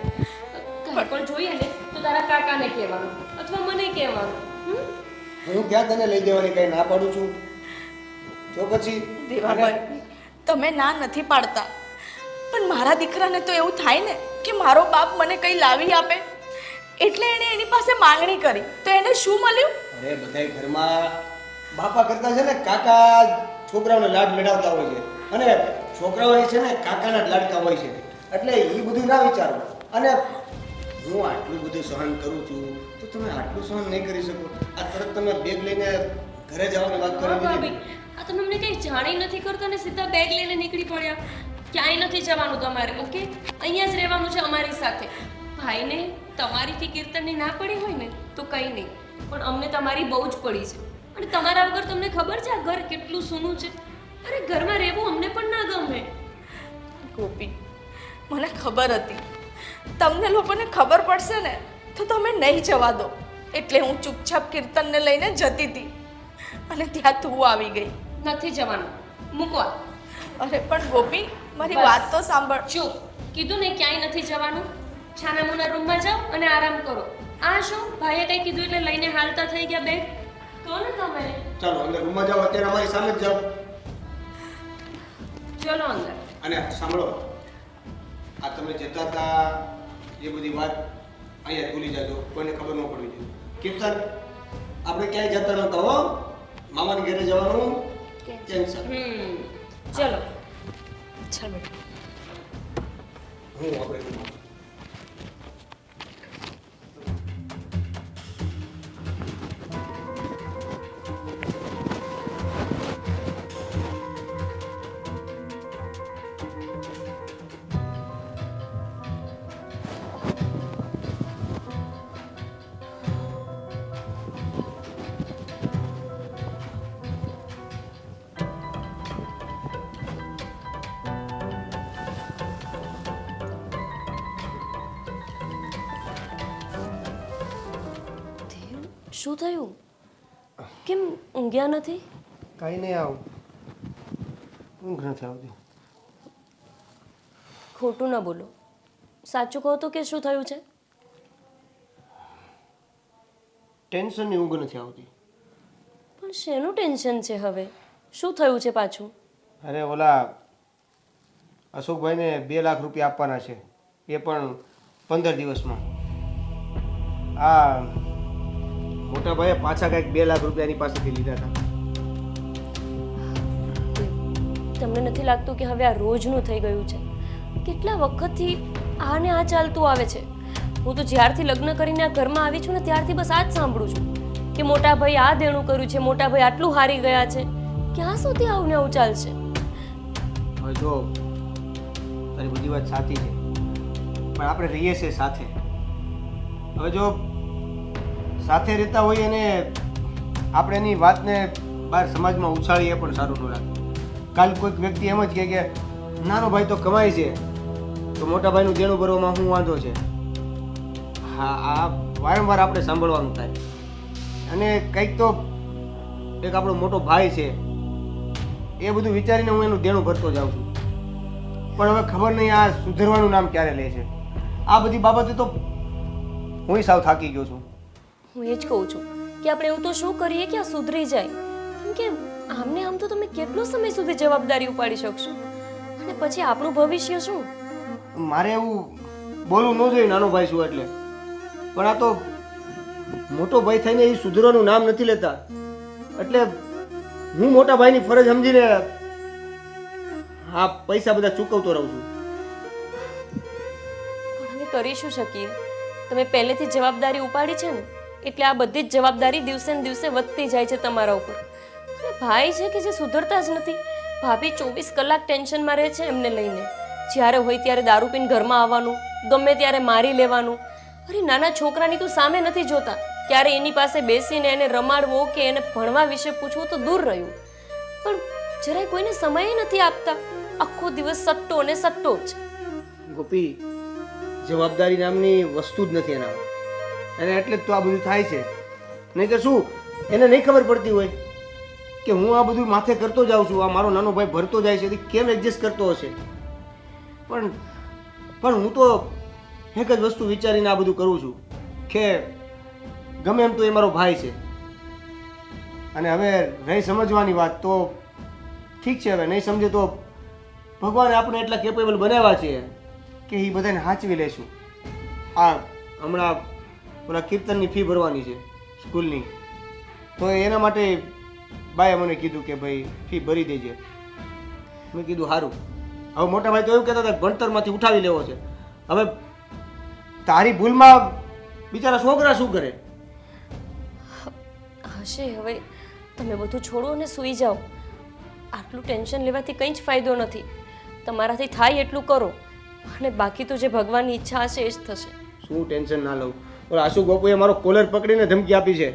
કંઈ પણ જોઈએ ને તો તારા કાકાને કહેવાનું અથવા મને કહેવાનું. હું ક્યાં તને લઈ જવાની કઈ ના પાડું છું? જો પછી દેવાભાઈ, તમે ના નથી પાડતા, પણ મારા દીકરાને તો એવું થાય ને કે મારો બાપ મને કંઈ લાવી આપે એટલે એણે એની પાસે માંગણી કરી તો એને શું મળ્યું? અરે બધાય ઘરમાં બાપા કરતા છે ને કાકા છોકરાઓને લાડ લડાવતા હોય છે, અને છોકરાઓ એ છે ને કાકાના જ લાડકા હોય છે. એટલે એ બધું ના વિચારો. અને હું આટલું બધું સહન કરું છું તો તમે આટલું સહન નહીં કરી શકો? આ તરત તમે બેગ લઈને ઘરે જવાની વાત કરી ભાભી, દીધી. આ તમે અમને કંઈ જાણી નથી કરતા ને સીધા બેગ લઈને નીકળી પડ્યા. ક્યાંય નથી જવાનું તમારે, ઓકે? અહીંયા જ રહેવાનું છે અમારી સાથે. ભાઈને તમારીથી કીર્તનની ના પડી હોય ને તો કંઈ નહીં, પણ અમને તમારી બહુ જ પડી છે. અને તમારા વગર તમને ખબર છે આ ઘર કેટલું સૂનું છે. અરે ઘરમાં રહેવું અમને પણ ના ગમે. ગોપી, મને ખબર હતી તમને લોકોને ખબર પડશે ને તો તમે નહીં જવા દો, એટલે હું ચૂપચાપ કીર્તનને લઈને જતી હતી અને ત્યાં તું આવી ગઈ. નથી જવાનું, મૂકવા. અરે પણ ગોપી, મારી બસ. વાત તો સાંભળ. ચૂપ. કીધું ને ક્યાંય નથી જવાનું. છાનામુના રૂમમાં જાઓ અને આરામ કરો. આ શું ભાઈએ કંઈ કીધું એટલે લઈને હાલતા થઈ ગયા બેગ? કહો ને તમે. ચાલો અંદર રૂમમાં જાઓ, અત્યારે અમારી સામે જ જાઓ. ચલો અંદર. અને સાંભળો, આ તમે જતા હતા એ બધી વાત અહીંયા ભૂલી જાજો, કોઈને ખબર ન પડવી જોઈએ. કીર્તન, આપણે ક્યાંય જતા નહોતા હો. મામાની ઘરે જવાનું કેન્સલ. ચલો. ચાલ બેટા. હું આપણે રૂમમાં. શું થયું? કેમ ઊંઘ્યા નથી? કાંઈ નહીં, આવું ઊંઘ નથી આવતી. ખોટું ન બોલો, સાચું કહો તો કે શું થયું છે? ટેન્શનની ઊંઘ નથી આવતી. પણ શેનું ટેન્શન છે હવે? શું થયું છે પાછું? અરે ઓલા અશોકભાઈને 2 લાખ રૂપિયા આપવાના છે, એ પણ 15 દિવસમાં. આ મોટા ભાઈએ પાછા કંઈક 2 લાખ રૂપિયા એની પાસેથી લીધા હતા. તમને નથી લાગતું કે હવે આ રોજનું થઈ ગયું છે? કેટલા વખતથી આને આ ચાલતું આવે છે. હું તો જ્યારથી લગ્ન કરીને આ ઘરમાં આવી છું ને ત્યારથી બસ આ જ સાંભળું છું કે મોટા ભાઈ આ દેણું કર્યું છે, મોટા ભાઈ આટલું હારી ગયા છે. ક્યાં સુધી આવું ને આવું ચાલશે? હવે જો તારી બધી વાત સાચી છે, પણ આપણે રહીએ છીએ સાથે. હવે જો સાથે રહેતા હોઈએ અને આપણે એની વાતને બહાર સમાજમાં ઉછાળીએ પણ સારું ન લાગે. કાલ કોઈક વ્યક્તિ એમ જ કહે કે નાનો ભાઈ તો કમાય છે તો મોટા ભાઈનું દેણું ભરવામાં શું વાંધો છે? હા, આ વારંવાર આપણે સાંભળવાનું થાય. અને કંઈક તો એક આપણો મોટો ભાઈ છે એ બધું વિચારીને હું એનું દેણું ભરતો જાઉં છું. પણ હવે ખબર નહીં આ સુધરવાનું નામ ક્યારે લે છે. આ બધી બાબતે તો હું સાવ થાકી ગયો છું. હું એ જ કહું છું કે આપણે એવું તો શું કરીએ કે આ સુધરી જાય, કેમ કે આમને આમ તો તમે કેટલો સમય સુધી જવાબદારી ઉપાડી શકશો, અને પછી આપણું ભવિષ્ય શું? મારે એવું બોલવું ન જોઈએ, નાનો ભાઈ છું એટલે. પણ આ તો મોટો ભાઈ થઈને એ સુધરવાનું નામ નથી લેતા, એટલે હું મોટા ભાઈની ફરજ સમજીને આ પૈસા બધા ચૂકવતો રહું છું. પણ હવે કરી શું શકીએ? તમે પહેલેથી જવાબદારી ઉપાડી છે ને, એટલે આ બધી જ જવાબદારી દિવસે ને દિવસે વધતી જાય છે તમારા ઉપર. અને ભાઈ છે કે જે સુધરતા જ નથી. ભાભી 24 કલાક ટેન્શનમાં રહે છે એમને લઈને. જ્યારે હોય ત્યારે દારૂ પીને ઘરમાં આવવાનું, ગમે ત્યારે મારી લેવાનું. અરે નાના છોકરાની તું સામે નથી જોતા, ક્યારે એની પાસે બેસીને એને રમાડવો કે એને ભણવા વિશે પૂછવું તો દૂર રહ્યું, પણ જરાય કોઈને સમય નથી આપતા. આખો દિવસ સટ્ટો ને સટ્ટો જ. ગોપી, જવાબદારી નામની વસ્તુ જ નથી એનામાં, અને એટલે જ તો આ બધું થાય છે. નહીં તો શું એને નહીં ખબર પડતી હોય કે હું આ બધું માથે કરતો જાઉં છું, આ મારો નાનો ભાઈ ભરતો જાય છે, કેમ એડજસ્ટ કરતો હશે? પણ હું તો એક જ વસ્તુ વિચારીને આ બધું કરું છું કે ગમે એમ તો એ મારો ભાઈ છે. અને હવે રહી સમજવાની વાત, તો ઠીક છે, હવે નહીં સમજે તો ભગવાને આપણે એટલા કેપેબલ બનાવ્યા છે કે એ બધાને સાચવી લેશું. આ હમણાં ઓલા કીર્તનની ફી ભરવાની છે સ્કૂલની, તો એના માટે બાએ મને કીધું કે ભાઈ ફી ભરી દેજે. મેં કીધું સારું. હવે મોટા ભાઈ તો એવું કહેતા હતા ભણતરમાંથી ઉઠાવી લેવો છે. હવે તારી ભૂલમાં બિચારા છોકરા શું કરે? હશે, હવે તમે બધું છોડો અને સૂઈ જાઓ. આટલું ટેન્શન લેવાથી કંઈ જ ફાયદો નથી. તમારાથી થાય એટલું કરો, અને બાકી તો જે ભગવાનની ઈચ્છા હશે એ જ થશે. શું ટેન્શન ના લઉં? ઓલા આશુ ગોપુએ મારો કોલર પકડીને ધમકી આપી છે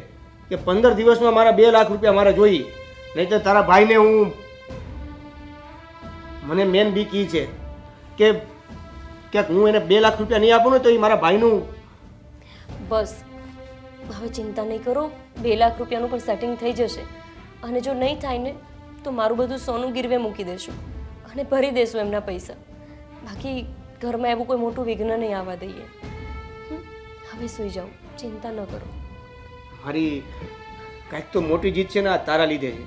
કે 15 દિવસમાં મારા 2 લાખ રૂપિયા મારે જોઈએ, નહીં તો તારા ભાઈને હું, મને મેન બીક ઈ છે કે ક્યાંક હું એને 2 લાખ રૂપિયા નહીં આપું ને તો એ મારા ભાઈનું. બસ હવે ચિંતા નહીં કરો, 2 લાખ રૂપિયાનું પણ સેટિંગ થઈ જશે. અને જો નહીં થાય ને તો મારું બધું સોનું ગીરવે મૂકી દેશું અને ભરી દેશું એમના પૈસા. બાકી ઘરમાં એવું કોઈ મોટું વિઘ્ન નહીં આવવા દઈએ. હવે સૂઈ જાઓ, ચિંતા ન કરો. મારી કાંઈક તો મોટી જીત છે ને આ તારા લીધે છે.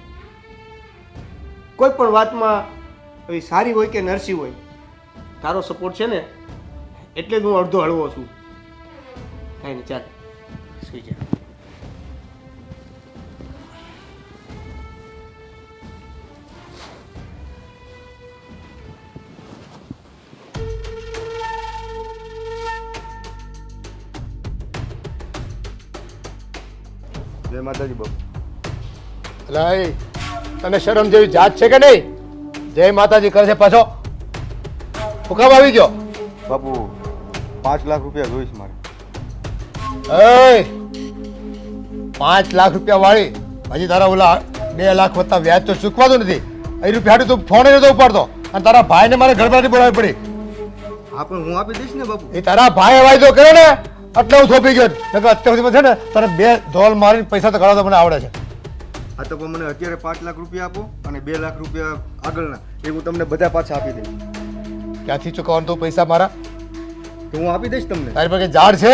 કોઈ પણ વાતમાં એ સારી હોય કે નરસી હોય, તારો સપોર્ટ છે ને એટલે જ હું અડધો હળવો છું. કાંઈ નહીં, ચાલ સૂઈ જા. જય માતાજી બાપુ. એટલે તને શરમ જેવી જાત છે કે નહીં? જય માતાજી કરે છે પાછો. હુકામ આવી ગયો? બાપુ 5 લાખ રૂપિયા જોઈશ મારે. 5 લાખ રૂપિયા વાળી હજી તારા ઓલા 2 લાખ વત્તા વ્યાજ તો ચૂકવાતું નથી. એ રૂપિયા તું ફોન નતો ઉપાડતો, અને તારા ભાઈને મારે ગડબડાટી બોલાવી પડી. હા પણ હું આપી દઈશ ને બાપુ. એ તારા ભાઈ વાયદો કર્યો ને એટલે હું થોપી ગયો. અત્યાર સુધીમાં છે ને તને 2 ધોલ મારીને પૈસા તો કાઢવા તો મને આવડે છે. હા તો પણ મને અત્યારે 5 લાખ રૂપિયા આપો અને 2 લાખ રૂપિયા આગળના એ હું તમને બધા પાછા આપી દઈશ. ક્યાંથી ચૂકવવાનું તું પૈસા મારા? તો હું આપી દઈશ તમને. તારી પાસે ઝાડ છે?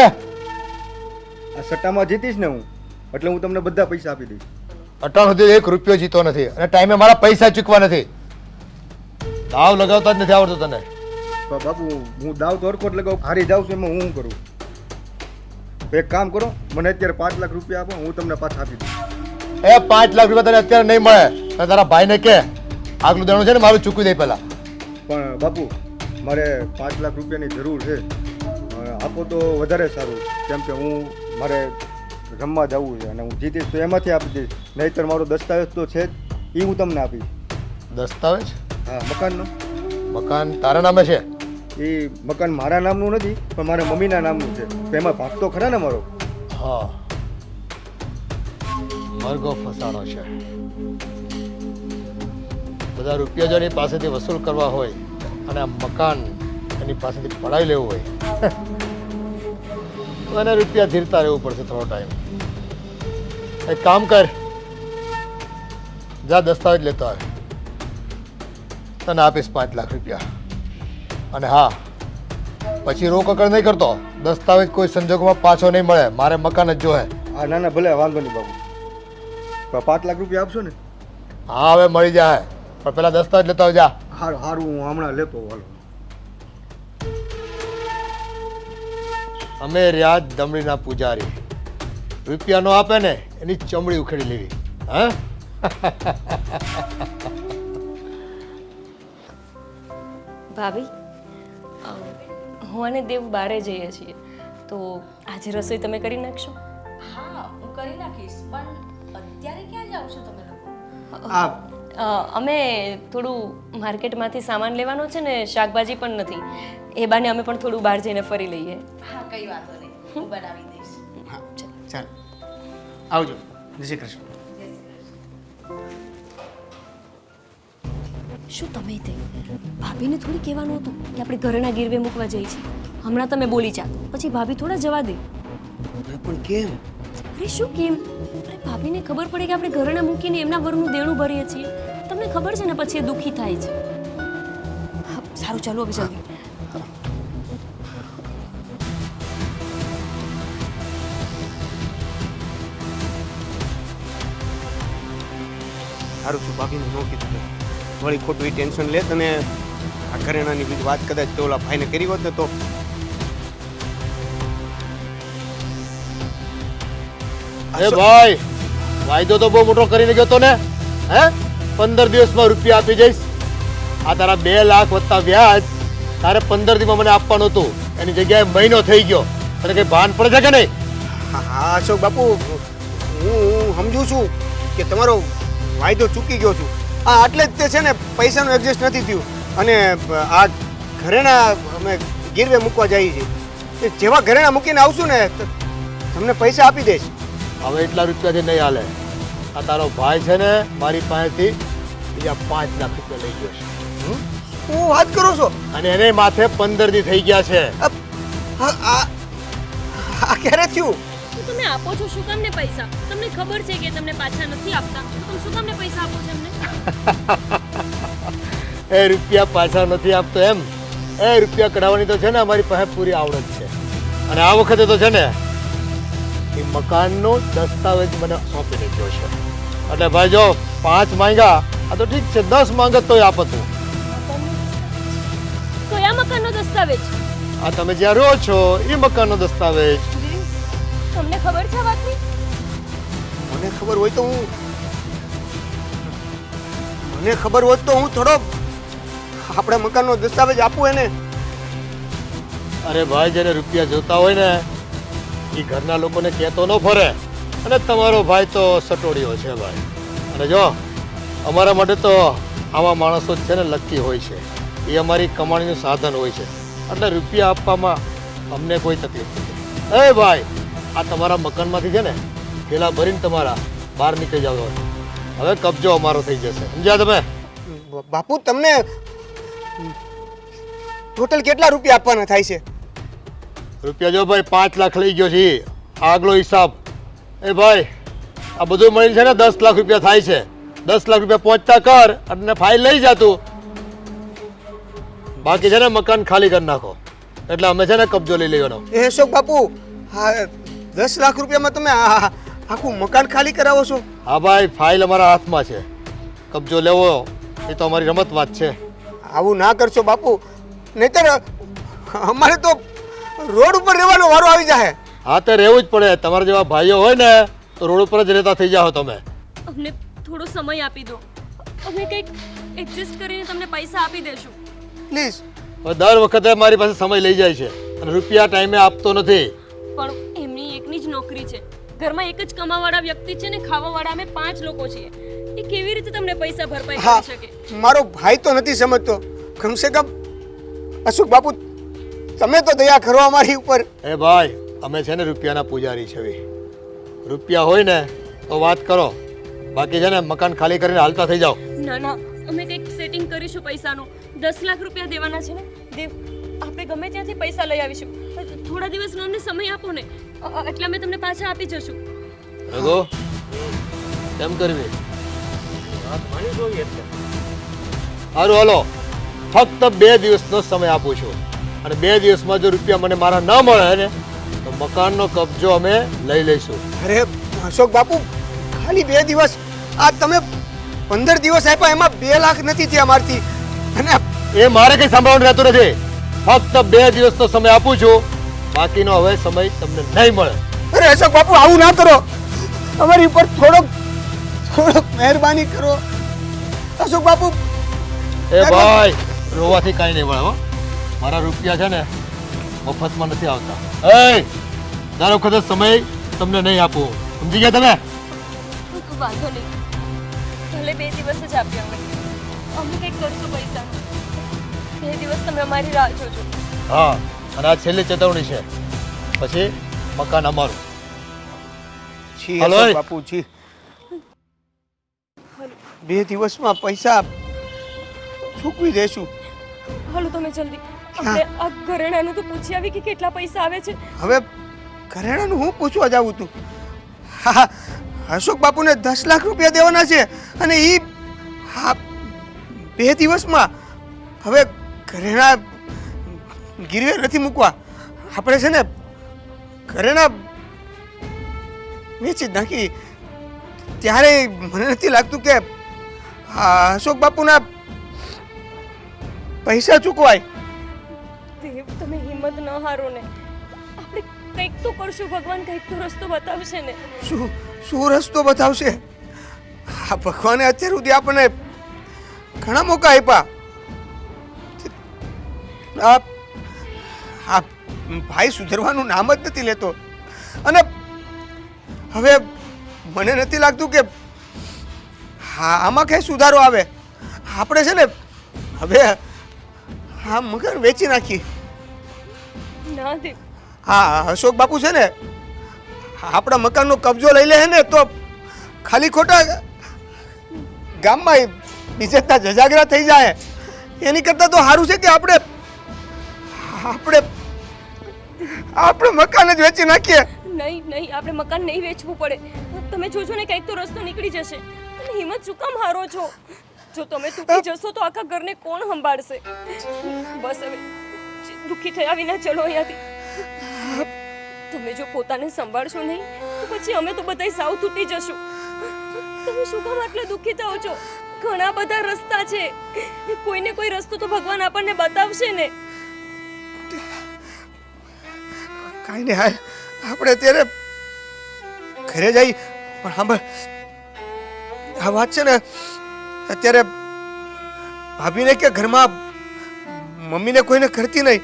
આ સટ્ટામાં જીતીશ ને હું, એટલે હું તમને બધા પૈસા આપી દઈશ. અટાણ સુધી 1 રૂપિયો જીતો નથી, અને ટાઈમે મારા પૈસા ચૂકવા નથી. દાવ લગાવતા જ નથી આવડતું તને. પણ બાપુ હું દાવ તો હરખો જ લગાવું, હારી જાઉં છું એમાં હું શું કરું? એક કામ કરો, મને અત્યારે 5 લાખ રૂપિયા આપો, હું તમને પાછા આપી દઈશ. એ 5 લાખ રૂપિયા તને અત્યારે નહીં મળે. અને તારા ભાઈને કે આગલું દેણું છે ને મારું ચૂકવી દે પહેલા. પણ બાપુ મારે 5 લાખ રૂપિયાની જરૂર છે. આપો તો વધારે સારું, કેમ કે હું મારે રમવા જવું છે અને હું જીતીશ તો એમાંથી આપી દઈશ, નહીંતર મારો દસ્તાવેજ તો છે જ, એ હું તમને આપીશ. દસ્તાવેજ? હા, મકાનનો. મકાન તારા નામે છે? એ મકાન મારા નામનું નથી, પણ મારા મમ્મીના નામનું છે. તો એમાં ભાગ તો ખરા ને મારો. હા, મરઘો ફસાણો છે. બધા રૂપિયા જો એની પાસેથી વસૂલ કરવા હોય અને આ મકાન એની પાસેથી પડાવી લેવું હોય તો એને રૂપિયા ધીરતા રહેવું પડશે થોડો ટાઈમ. એક કામ કર, જા દસ્તાવેજ લેતો આવે, તને આપીશ 5 લાખ રૂપિયા. અને હા, પછી રોકકડ નહીં કરતો. દસ્તાવેજ કોઈ સંજોગોમાં પાછો નહીં મળે, મારે મકાન જ જોહે. હા ના ના ભલે વાંધો નહીં બાપુ. પણ 5 લાખ રૂપિયા આપશો ને? હા હવે મળી જાય, પણ પેલા દસ્તાવેજ લેતા આવજા. હારું હારું, હું હમણાં લેતો હાલો. અમે રહ્યા દમડીના પૂજારી. રૂપિયા નો આપે ને એની ચમડી ઉખેડી લેવી. હા ભાભી હું અને દેવ બારે જઈએ છીએ, તો આજે રસોઈ તમે કરી નાખશો? હા હું કરી નાખીશ, પણ અત્યારે ક્યાં જાવ છો તમે લોકો? અમે થોડું માર્કેટમાંથી સામાન લેવાનો છે ને શાકભાજી પણ નથી, એ બાને અમે પણ થોડું બહાર જઈને ફરી લઈએ. હા કઈ વાંધો નહીં, હું બનાવી દઈશ. હા ચાલ આવજો. જય શ્રી કૃષ્ણ. શું તમે તે ભાભીને થોડી કહેવાનું હતું કે આપણે ઘરના ગીરવે મૂકવા જઈએ છીએ? હમણાં તમે બોલી જાઓ, પછી ભાભી થોડા જવા દે. પણ કેમ? અરે શું કેમ? અરે ભાભીને ખબર પડે કે આપણે ઘરના મૂકીને એમના વરનું દેણું ભરીએ છીએ, તમને ખબર છે ને પછી એ દુઃખી થાય છે. હા સારું, ચાલો હવે જલ્દી. સારું છું ભાભીને ન કીધું, વળી ખોટું એ ટેન્શન લે. તને આ ઘરેણાની બીજી વાત કદાચ તો ઓલા ભાઈને કરી હોત ને તો અરે ભાઈ, વાયદો તો બહુ મોટો કરીને ગયો તો ને. હે 15 દિવસમાં રૂપિયા આપી જઈશ. આ તારા 2 લાખ વત્તા વ્યાજ તારે 15 દિવસમાં મને આપવાનું હતું, એની જગ્યાએ મહિનો થઈ ગયો. તને કઈ ભાન પડે છે કે નહીં? હા અશોક બાપુ, હું સમજુ છું કે તમારો વાયદો ચૂકી ગયો છું. હા એટલે જ તે છે ને પૈસાનું એડજસ્ટ નથી થયું, અને આ ઘરેણા અમે ગીરવે મૂકવા જઈએ છીએ. જેવા ઘરેણા મૂકીને આવશું ને તમને પૈસા આપી દઈશ. હવે એટલા રૂપિયાથી નહીં હાલે. આ તારો ભાઈ છે ને મારી પાસેથી બીજા 5 લાખ રૂપિયા લઈ ગયો છે. શું વાત કરો છો? અને એને માથે 15 દી થઈ ગયા છે. આ ક્યારે થયું? તો તમે આપો છો શું કામને પૈસા? તમને ખબર છે કે તમને પાછા નથી આપતા, તો તમે શું કામને પૈસા આપો છો એમને? એ રૂપિયા પાછા નથી આપતો એમ? એ રૂપિયા કઢાવવાની તો છે ને અમારી પાસે પૂરી આવડત છે. અને આ વખતે તો છે ને એ મકાનનો દસ્તાવેજ મને સોંપીને ગયો છે. એટલે ભાઈ જો 5 માંગ્યા, આ તો ઠીક છે, 10 માંગત તોય આપતું. કયા મકાનનો દસ્તાવેજ? આ તમે જ્યાં રહો છો એ મકાનનો દસ્તાવેજ. તમને ખબર છે આ વાતની? મને ખબર હોય તો હું થોડો આપણા મકાનનો દસ્તાવેજ આપું એને. અરે ભાઈ, જેને રૂપિયા જોતા હોય ને એ ઘરના લોકોને કહેતો ન ફરે. અને તમારો ભાઈ તો સટોડિયો છે ભાઈ. અને જો અમારા માટે તો આવા માણસો છે ને લકી હોય છે. એ અમારી કમાણીનું સાધન હોય છે. એટલે રૂપિયા આપવામાં અમને કોઈ તકલીફ નથી. એ ભાઈ, આ તમારા મકાનમાંથી છે ને થેલા ભરીને તમારા બહાર નીકળી જાવ. હવે કબજો અમારો થઈ જશે, સમજ્યા તમે? બાપુ તમને ટોટલ કેટલા રૂપિયા આપવાના થાય છે? રૂપિયા જો ભાઈ 5 લાખ લઈ ગયો છે. આગલો હિસાબ. એ ભાઈ, આ બધું મળીને છે ને 10 લાખ રૂપિયા થાય છે. 10 લાખ રૂપિયા પહોંચતા કર અને ફાઇલ લઈ જાતું. બાકી છે ને મકાન ખાલી કરી નાખો, એટલે અમે છે ને કબજો લઈ લેવાનો. એ અશોક બાપુ, હા 10 લાખ રૂપિયામાં તમે આખું મકાન ખાલી કરાવો છો? હા ભાઈ, ફાઇલ અમારા હાથમાં છે. કબજો લેવો એ તો અમારી રમત વાત છે. આવું ના કરશો બાપુ, નહીતર અમારે તો રોડ ઉપર રહેવાનો વારો આવી જાય. હા તો રહેવું જ પડે. તમારા જેવા ભાઈઓ હોય ને તો રોડ ઉપર જ રહેતા થઈ જાઓ તમે. અમને થોડો સમય આપી દો, અમે કંઈક એડજસ્ટ કરીને તમને પૈસા આપી દેશું. પ્લીઝ. દર વખતે મારી પાસે સમય લઈ જાય છે અને રૂપિયા ટાઈમે આપતો નથી. પણ એમની એકની જ નોકરી છે, ઘરમાં એક જ કમાવાળા વ્યક્તિ છે ને ખાવાવાળા અમે 5 લોકો છીએ. એ કેવી રીતે તમને પૈસા ભરપાઈ હા, કરી શકે? મારો ભાઈ તો નથી સમજતો. કમસે કમ અશોક બાપુ તમે તો દયા કરો અમારી ઉપર. એ ભાઈ, અમે છે ને રૂપિયાના પૂજારી છે. રૂપિયા હોય ને તો વાત કરો, બાકી છે ને મકાન ખાલી કરીને હાલતા થઈ જાઓ. ના ના, અમે કંઈક સેટિંગ કરીશું પૈસાનું. 10 લાખ રૂપિયા દેવાના છે ને દેવ, આપણે ગમે ત્યાંથી પૈસા લઈ આવીશું. થોડા દિવસનો અમને સમય આપો ને, એટલે અમે તમને પાછા આપી જશું. રઘુ, કેમ કરવી? સારું હાલો, ફક્ત 2 દિવસનો સમય આપું છું. અને 2 દિવસમાં જો રૂપિયા મને મારા ન મળે ને તો મકાનનો કબજો અમે લઈ લઈશું. અરે અશોક બાપુ, ખાલી 2 દિવસ, આ તમે 15 દિવસ આપ્યા, એમાં 2 લાખ નથી થયા મારથી. અને એ મારે કઈ સાંભળવાનું રહેતું નથી. ફક્ત 2 દિવસનો સમય આપું છું, બાકીનો હવે સમય તમને નહીં મળે. અરે અશોક બાપુ, આવું ના કરો. અમારી ઉપર થોડોક મહેરબાની કરો અશોક બાપુ. એ ભાઈ, રોવાથી કાંઈ નહીં મળે હો. મારા રૂપિયા છે ને મફતમાં નથી આવતા. એ દર વખતે સમય તમને નહીં આપું, સમજી ગયા તમે? વાંધો નહીં, ભલે 2 દિવસ જ આપ્યા હોય, અમે કંઈક કરશું પૈસા. 2 દિવસ તમે અમારી રાહ જોજો. હા, અને આ છેલ્લી ચેતવણી છે, પછી મકાન અમારું. જી હાલો, અશોક એ. બાપુ, જી. 2 દિવસમાં પૈસા ચૂકવી દેશું. હાલો તમે જલ્દી, આપણે આ ઘરેણાનું તો પૂછી આવી કે કેટલા પૈસા આવે છે. હવે ઘરેણાનું હું પૂછવા જાઉં તું? હા, અશોક બાપુને 10 લાખ રૂપિયા દેવાના છે, અને એ હા 2 દિવસમાં. હવે ઘરેણા ગીરવે નથી મૂકવા, આપણે છે ને ઘરેણા વેચી જ નાખી. ત્યારે મને નથી લાગતું કે આ અશોક બાપુના પૈસા ચૂકવાય. દેવ, તમે હિંમત ન હારો ને, આપણે કંઈક તો કરશું. ભગવાન કંઈક તો રસ્તો બતાવશે ને. શું રસ્તો બતાવશે? આ ભગવાને અત્યાર સુધી આપણને ઘણા મોકા આપ્યા. આ ભાઈ સુધરવાનું નામ જ નથી લેતો, અને હવે મને નથી લાગતું કે હા આમાં કઈ સુધારો આવે. આપણે છે ને હવે આ મકાન વેચી નાખી. ના દેવ, હા અશોક બાપુ છે ને આપણા મકાનનો કબજો લઈ લે છે ને, તો ખાલી ખોટા ગામમાં બીજેતા જજાગરા થઈ જાય. એની કરતાં તો સારું છે કે આપણે મકાન જ વેચી નાખીએ. નહીં, આપણે મકાન નહીં વેચવું પડે. તમે જોજો ને, કંઈક તો રસ્તો નીકળી જશે. તમે હિંમત શું કામ હારો છો? જો તમે તૂટી જશો તો આખા ઘરને કોણ સંભાળશે? બસ હવે દુઃખી થયા વિના ચલો અહીંયાથી. તમે જો પોતાને સંભાળશો નહીં તો પછી અમે તો બધાય સાવ તૂટી જશું. તમે શું કામ આટલા દુઃખી થાઓ છો? ઘણા બધા રસ્તા છે, કોઈને કોઈ રસ્તો તો ભગવાન આપણને બતાવશે ને. કાંઈ નહીં, હાલ આપણે અત્યારે ઘરે જઈ. પણ સાંભળ, આ વાત છે ને અત્યારે ભાભીને કે ઘરમાં મમ્મીને કોઈને કરતી નહીં.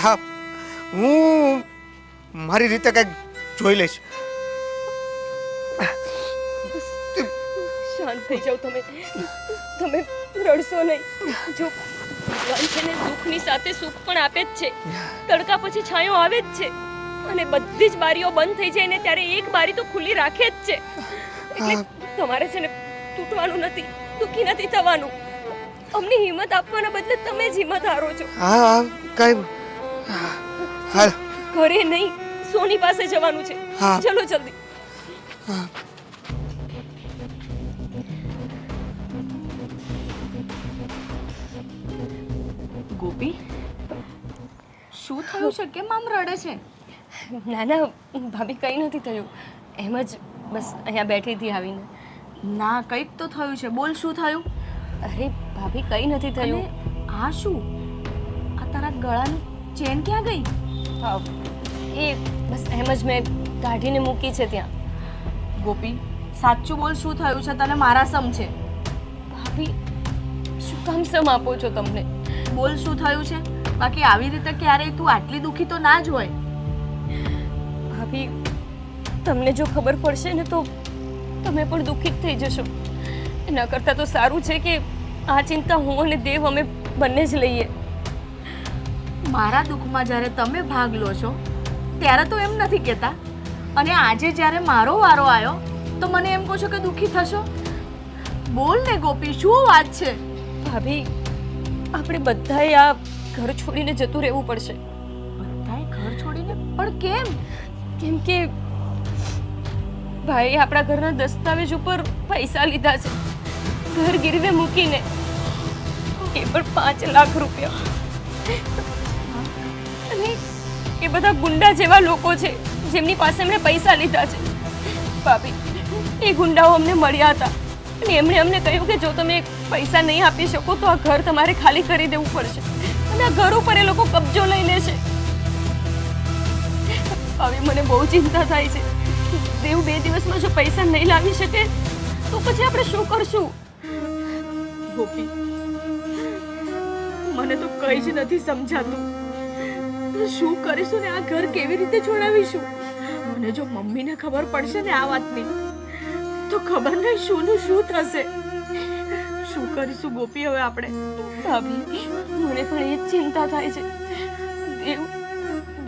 હા, હું મારી રીતે કંઈક જોઈ લઈશ. શાંત થઈ જાઓ તમે. તમે રડશો નહીં. જો ભગવાન છે ને દુઃખની સાથે સુખ પણ આપે જ છે. તડકા પછી છાંયો આવે જ છે, અને બધી જ બારીઓ બંધ થઈ જાય ને ત્યારે એક બારી તો ખુલ્લી રાખે જ છે. એટલે તમારે છે ને તૂટવાનું નથી, દુઃખી નથી થવાનું. અમને હિંમત આપવાના બદલે તમે જ હિંમત હારો છો. હા, કાંઈ હાલ ઘરે નહીં, સોની પાસે જવાનું છે. હા. ચલો જલ્દી. ગોપી, શું થયું છે? કેમ આમ રડે છે? ના ના ભાભી, કંઈ નથી થયું. એમ જ બસ અહીંયા બેઠી હતી આવીને. ના, કંઈક તો થયું છે. બોલ, શું થયું? અરે ભાભી, કંઈ નથી થયું. અને આ શું? આ તારા ગળાની ચેન ક્યાં ગઈ? એ બસ એમ જ મેં કાઢીને મૂકી છે ત્યાં. ગોપી, સાચું બોલ, શું થયું છે? તને મારા સમ છે. ભાભી, શું કામ સમ આપો છો તમને? બોલ, શું થયું છે? બાકી આવી રીતે ક્યારેય તું આટલી દુઃખી તો ના જ હોય. ભાભી, તમને જો ખબર પડશે ને તો તમે પણ દુઃખી જ થઈ જશો. એના કરતાં તો સારું છે કે આ ચિંતા હું અને દેવ અમે બંને જ લઈએ. મારા દુઃખમાં જ્યારે તમે ભાગ લો છો ત્યારે તો એમ નથી કહેતા, અને આજે જ્યારે મારો વારો આવ્યો તો મને એમ કહો છો કે દુઃખી થશો. બોલ ને ગોપી, શું વાત છે? ભાભી, આપણે બધાએ આ ઘર છોડીને જતું રહેવું પડશે. બધાએ ઘર છોડીને? પણ કેમ? કેમ કે ભાઈ આપણા ઘરના દસ્તાવેજ ઉપર પૈસા લીધા છે, ઘર ગીરવે મૂકીને. એ પણ 5 લાખ રૂપિયા. અને એ બધા ગુંડા જેવા લોકો છે જેમની પાસે એમણે પૈસા લીધા છે. ભાભી, એ ગુંડાઓ અમને મળ્યા હતા અને એમણે અમને કહ્યું કે જો તમે પૈસા નહીં આપી શકો તો આ ઘર તમારે ખાલી કરી દેવું પડશે અને આ ઘર ઉપર એ લોકો કબજો લઈ લેશે. હવે મને બહુ ચિંતા થાય છે. દેવ 2 દિવસમાં જો પૈસા નહીં લાવી શકે તો પછી આપણે શું કરશું? ગોપી, મને તો કંઈ જ નથી સમજાતું. શું કરીશું ને આ ઘર કેવી રીતે છોડાવીશું? મને જો મમ્મીને ખબર પડશે ને આ વાતની તો ખબર નહીં શું નું શું થશે. શું કરીશું ગોપી હવે આપણે? ભાભી, મને પણ એ જ ચિંતા થાય છે.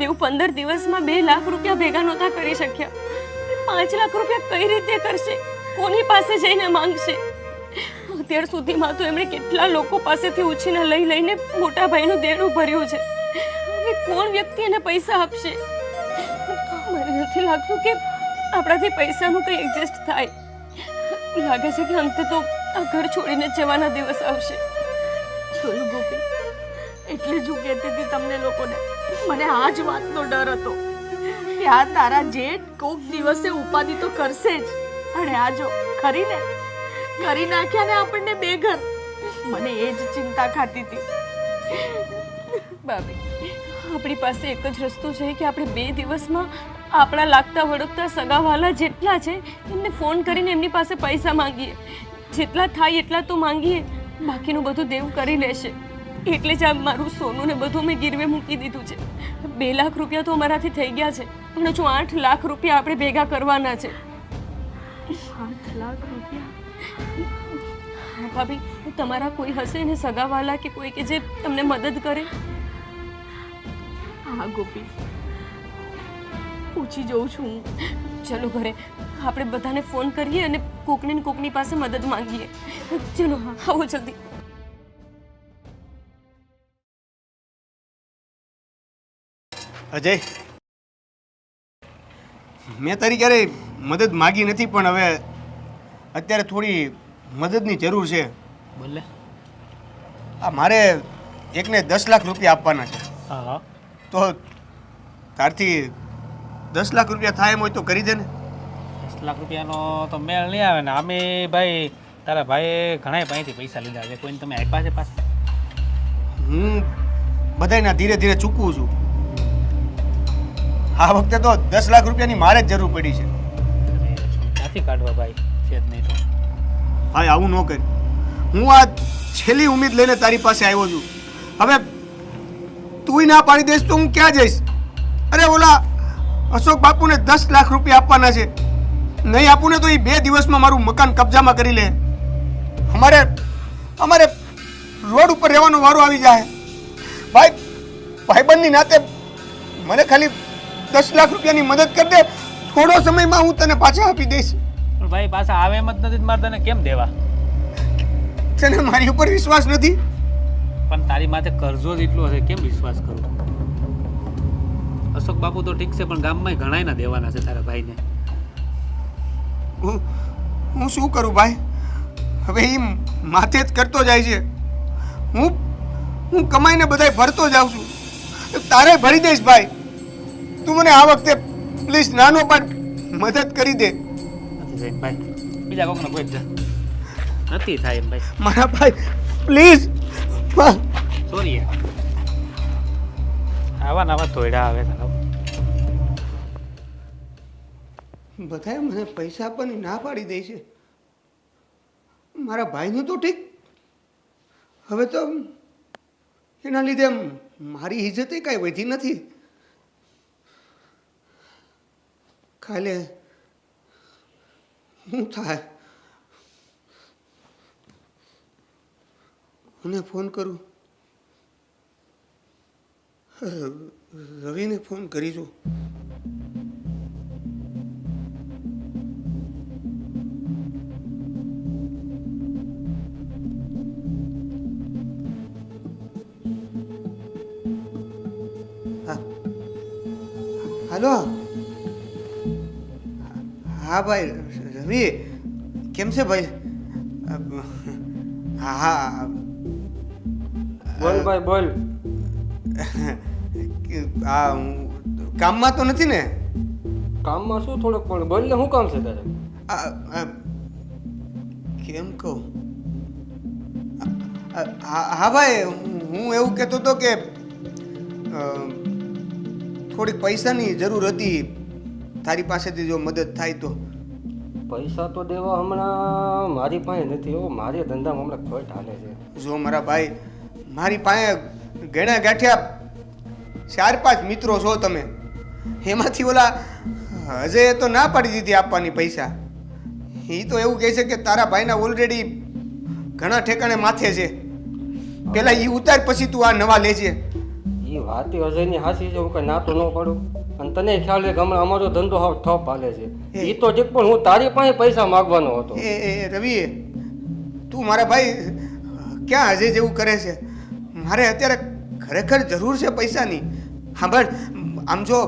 દેવ 15 દિવસમાં 2 લાખ રૂપિયા ભેગા નહોતા કરી શક્યા. 5 લાખ રૂપિયા કઈ રીતે કરશે? કોની પાસે જઈને માંગશે? અત્યાર સુધીમાં તો એમણે કેટલા લોકો પાસેથી ઉછીના લઈ લઈને મોટા ભાઈનું દેણું ભર્યું છે. હવે કોણ વ્યક્તિ એને પૈસા આપશે? મને નથી લાગતું કે આપણાથી પૈસાનું કંઈ એડજસ્ટ થાય. લાગે છે કે અંતે તો આ ઘર છોડીને જવાના દિવસ આવશે. જોયું ગોપી, એટલે જ હું કહેતી હતી તમને લોકોને, મને આ જ વાતનો ડર હતો કે આ તારા જેઠ કોક દિવસે ઉપાધિ તો કરશે જ. અને આ જો ખરીને કરી નાખ્યા ને આપણને બેઘર. મને એ જ ચિંતા ખાતી હતી. ભાભી, આપણી પાસે એક જ રસ્તો છે કે આપણે 2 દિવસમાં આપણા લાગતા વળગતા સગાવાલા જેટલા છે એમને ફોન કરીને એમની પાસે પૈસા માંગીએ. જેટલા થાય એટલા તો માંગીએ, બાકીનું બધું દેવ કરી લેશે. એટલે જ આ મારું સોનું ને બધું મેં ગીરવે મૂકી દીધું છે. 2 લાખ રૂપિયા તો અમારાથી થઈ ગયા છે પણ હજુ 8 લાખ રૂપિયા આપણે ભેગા કરવાના છે. 8 લાખ રૂપિયા? હા ભાભી, તમારા કોઈ હશે ને સગાવાલા કે કોઈ કે જે તમને મદદ કરે? હા ગોપી, પૂછી જોઉં છું હું. ચલો ઘરે આપણે બધાને ફોન કરીએ અને કોકને ને કોકની પાસે મદદ માંગીએ. ચલો આવો જલ્દી. અજય, મેં તારી ક્યારેય મદદ માગી નથી પણ હવે અત્યારે થોડી મદદની જરૂર છે. બોલે. આ મારે એકને 10 લાખ રૂપિયા આપવાના છે. હા, તો તારથી 10 લાખ રૂપિયા થાય એમ હોય તો કરી દે ને. 10 લાખ રૂપિયાનો તો મેળ નહીં આવે ને. આમે ભાઈ તારા ભાઈએ ઘણા પાસેથી પૈસા લીધા છે. કોઈને તમે આપ્યા છે પાછા? હું બધાયના ધીરે ધીરે ચૂકવું છું. આ વખતે તો 10 લાખ રૂપિયાની મારે જ જરૂર પડી છે. નથી કાઢવા ભાઈ, છે જ નહીં તો. ભાઈ આવું ન કર. હું આ છેલ્લી ઉમ્મીદ લઈને તારી પાસે આવ્યો છું. હવે તુંય ના પાડી દઈશ તો હું ક્યાં જઈશ? અરે ઓલા અશોક બાપુને 10 લાખ રૂપિયા આપવાના છે. નહીં આપું ને તો એ 2 દિવસમાં મારું મકાન કબજામાં કરી લે. અમારે રોડ ઉપર રહેવાનો વારો આવી જાય. ભાઈ, ભાઈબંધની નાતે મને ખાલી 10 લાખ રૂપિયાની મદદ કરી દે. થોડો સમયમાં હું તને પાછા આપી દઈશ. પણ ભાઈ પાછા આવે એમ જ નથી મારે તને કેમ દેવા? તને મારી ઉપર વિશ્વાસ નથી? પણ તારી માથે કરજો જ એટલો હશે, કેમ વિશ્વાસ કરું? અશોક બાપુ તો ઠીક છે પણ ગામમાં ઘણાય ના દેવાના છે તારા ભાઈને. હું શું કરું ભાઈ? હવે એ માથે જ કરતો જાય છે. હું કમાઈને બધાય ભરતો જાઉં છું. તારે ભરી દઈશ ભાઈ. તું મને આ વખતે પ્લીઝ નાનો પણ મદદ કરી દે. નથી થાય ભાઈ, બીજા કોકને કોઈ જ નથી થાય એમ ભાઈ. મારા ભાઈ પ્લીઝ. સોરી આવા નવા તોયડા આવે તારા. બધાએ મને પૈસા આપવાની ના પાડી દે છે. મારા ભાઈનું તો ઠીક, હવે તો એના લીધે મારી ઇજ્જતે કાંઈ વધી નથી. કાલે શું થાય? મને ફોન કરું, રવિને ફોન કરીશું. હાલો. હા ભાઈ રવિ, કેમ છે ભાઈ? હા બોલ ભાઈ બોલ. હા, હું કામમાં તો નથી ને? કામમાં શું થોડોક પણ બોલ ને, શું કામ છે તારે? કેમ કહું? હા ભાઈ, હું એવું કહેતો હતો કે થોડીક પૈસાની જરૂર હતી, તારી પાસેથી જો મદદ થાય તો. પૈસા તો દેવા હમણાં મારી પાસે નથી હો, મારે ધંધામાં હમણાં ખોટ હાલે છે. જો મારા ભાઈ, મારી પાસે ગણ્યા ગાંઠ્યા 4-5 મિત્રો છો તમે, એમાંથી ઓલા અજય તો ના પાડી દીધી આપવાની પૈસા. એ તો એવું કહે છે કે તારા ભાઈના ઓલરેડી ઘણા ઠેકાણે માથે છે, પેલા એ ઉતાર પછી તું આ નવા લેજે. એ વાત અજયની હાસી છે, હું કઈ ના તો ન પડું. અને તને ખ્યાલ છે કે હમણાં અમારો ધંધો હાવ ઠપ હાલે છે. એ તો ઠીક, પણ હું તારી પાસે પૈસા માગવાનો હતો. એ રવિ, તું મારા ભાઈ ક્યાં અજય જેવું કરે છે? મારે અત્યારે ખરેખર જરૂર છે પૈસાની. હા બટ આમ જો,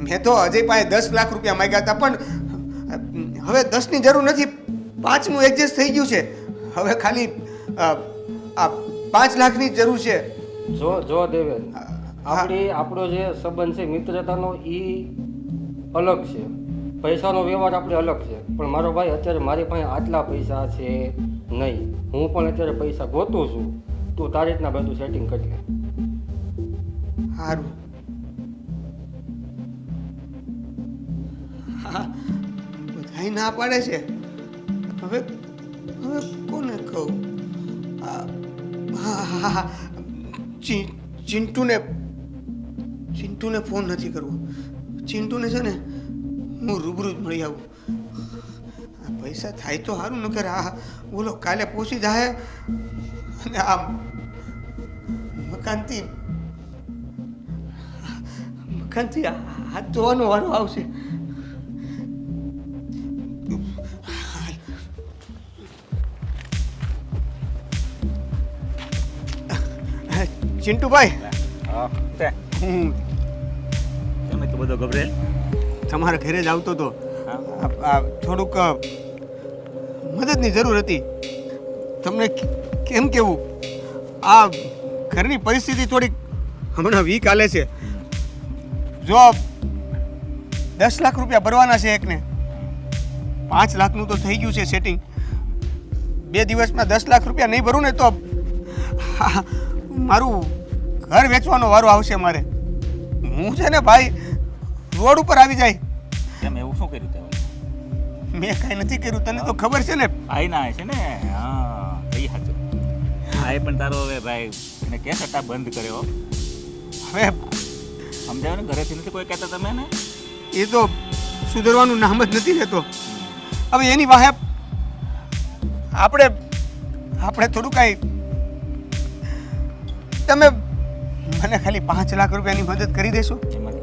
મેં તો અજય પાસે 10 લાખ રૂપિયા માંગ્યા હતા, પણ હવે 10ની જરૂર નથી, 5નું એડજસ્ટ થઈ ગયું છે. હવે ખાલી 5 લાખની જ જરૂર છે. જો દેવેન, આપણો જે સંબંધ છે મિત્રતાનો, એ અલગ છે. પૈસાનો વ્યવહાર આપણે અલગ છે. પણ મારો ભાઈ, અત્યારે મારી પાસે આટલા પૈસા છે નહીં. હું પણ અત્યારે પૈસા ગોતું છું. તું તારી રીતના બધું સેટિંગ કરી લે. સારું. હા, બધાય ના પાડે છે. હવે કોને કહું? હા, ચિંટુને ફોન નથી કરવો. ચિંટુને છે ને હું રૂબરૂ જ મળી આવું. પૈસા થાય તો સારું, નકર આ બોલો કાલે પહોંચી જાય અને આ મકાનથી હાથ ધોવાનો વારો આવશે. ચિંટુભાઈ, હું તમે તો બધો ગભરેલ. તમારા ઘરે જ આવતો હતો. થોડુંક મદદની જરૂર હતી. તમને કેમ કેવું, આ ઘરની પરિસ્થિતિ થોડીક હમણાં વીક હાલે છે. જો 10 લાખ રૂપિયા ભરવાના છે એકને, 5 લાખનું તો થઈ ગયું છે સેટિંગ. 2 દિવસમાં 10 લાખ રૂપિયા નહીં ભરું ને તો મારું ઘર વેચવાનો વારો આવશે મારે. હું છે ને ભાઈ રોડ ઉપર આવી જાય. તમે એવું શું કર્યું તે? મેં કાંઈ નથી કર્યું, તને તો ખબર છે ને. આઈ ના છે ને. હા, એ સાચું. આ પણ તારો હવે ભાઈ એને કે સટ્ટા બંધ કર્યો. હવે સમજાવ ને, ઘરેથી નથી કોઈ કહેતા તમે ને? એ તો સુધરવાનું નામ જ નથી લેતો. હવે એની વાહે આપણે થોડું કાંઈ, તમે મને ખાલી 5 લાખ રૂપિયાની મદદ કરી દેશો? એમાં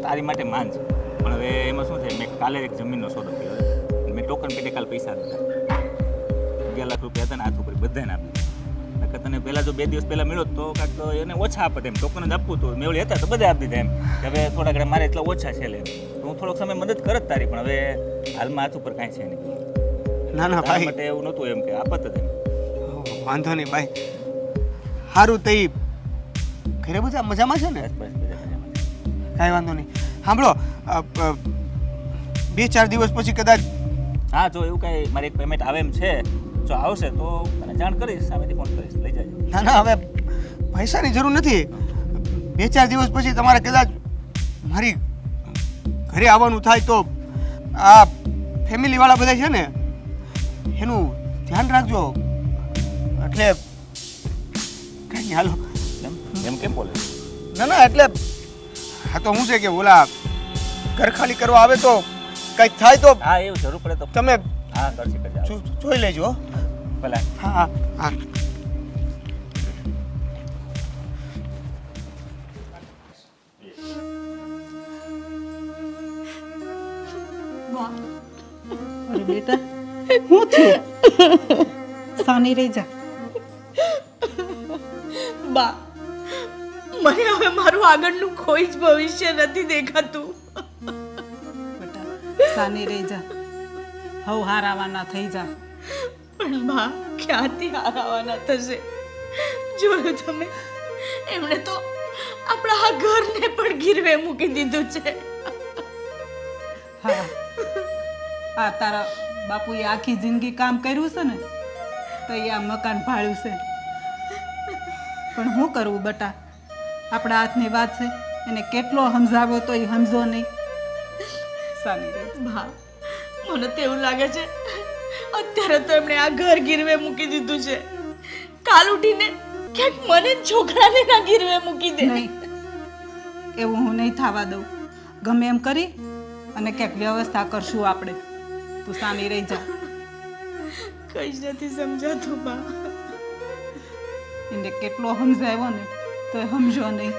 તારી માટે માન છે, પણ હવે એમાં શું છે, મેં કાલે એક જમીનનો સોદો કર્યો. મેં ટોકન પેટે કાલે પૈસા દીધા. 11 લાખ રૂપિયા હતા ને હાથ ઉપર બધાને આપી દીધા. નકર તને પહેલાં જો 2 દિવસ પહેલાં મળ્યો તો કાંઈક તો એને ઓછા આપત એમ. ટોકન જ આપવું હતું, મેવડી હતા તો બધા આપી દીધા એમ. હવે થોડા ઘણા મારે એટલા ઓછા છે લે, હું થોડોક સમય મદદ કરત તારી, પણ હવે હાલમાં હાથ ઉપર કાંઈ છે નહીં. ના ભાઈ, માટે એવું નહોતું એમ કે આપત જ એમ. વાંધો નહીં ભાઈ. સારું, તઈ ઘરે બધા મજામાં છે ને? કાંઈ વાંધો નહીં. સાંભળો, 2-4 દિવસ પછી કદાચ, હા, જો એવું કાંઈ મારે એક પેમેન્ટ આવે એમ છે, જો આવશે તો તને જાણ કરીશ, સામેથી ફોન કરીશ, લઈ જાય. ના હવે પૈસાની જરૂર નથી. 2-4 દિવસ પછી તમારે કદાચ મારી ઘરે આવવાનું થાય તો આ ફેમિલીવાળા બધા છે ને, એનું ધ્યાન રાખજો. એટલે કંઈ નહીં, હાલો. એમ કેમ બોલે? ના, એટલે હા તો શું છે કે ઓલા ઘર ખાલી કરવા આવે તો કંઈક થાય તો. હા, એવું જરૂર પડે તો તમે હા કરશે કરજો. જોઈ લેજો. ભલે. હા. અરે બેટા, શું થયું? સાની રહી જા. બા, મને હવે મારું આગળનું કોઈ જ ભવિષ્ય નથી દેખાતું. બેટા સાની રહી જા, હવ હારાવાના થઈ જા. પણ બા, ક્યાંથી હારાવાના થશે? જોયું તમે, એમણે તો આપણા આ ઘરને પણ ગીરવે મૂકી દીધું છે. હા, આ તારા બાપુએ આખી જિંદગી કામ કર્યું છે ને તો એ આ મકાન ભાળ્યું છે. પણ શું કરવું બટા, આપણા હાથની વાત છે. એને કેટલો સમજાવ્યો તો એ સમજો નહીં. સાની રે. બા, મને તો એવું લાગે છે અત્યારે તો એમણે આ ઘર ગીરવે મૂકી દીધું છે. કાલ ઉઠીને ક્યાંક મને જ છોકરાને ના ગીરવે મૂકી દે. નહીં, એવું હું નહીં થવા દઉં. ગમે એમ કરી અને ક્યાંક વ્યવસ્થા કરશું આપણે. તું સાની રહી જા. કઈ જ નથી સમજાતું બા. એને કેટલો સમજાવ્યો ને તો એ સમજો નહીં.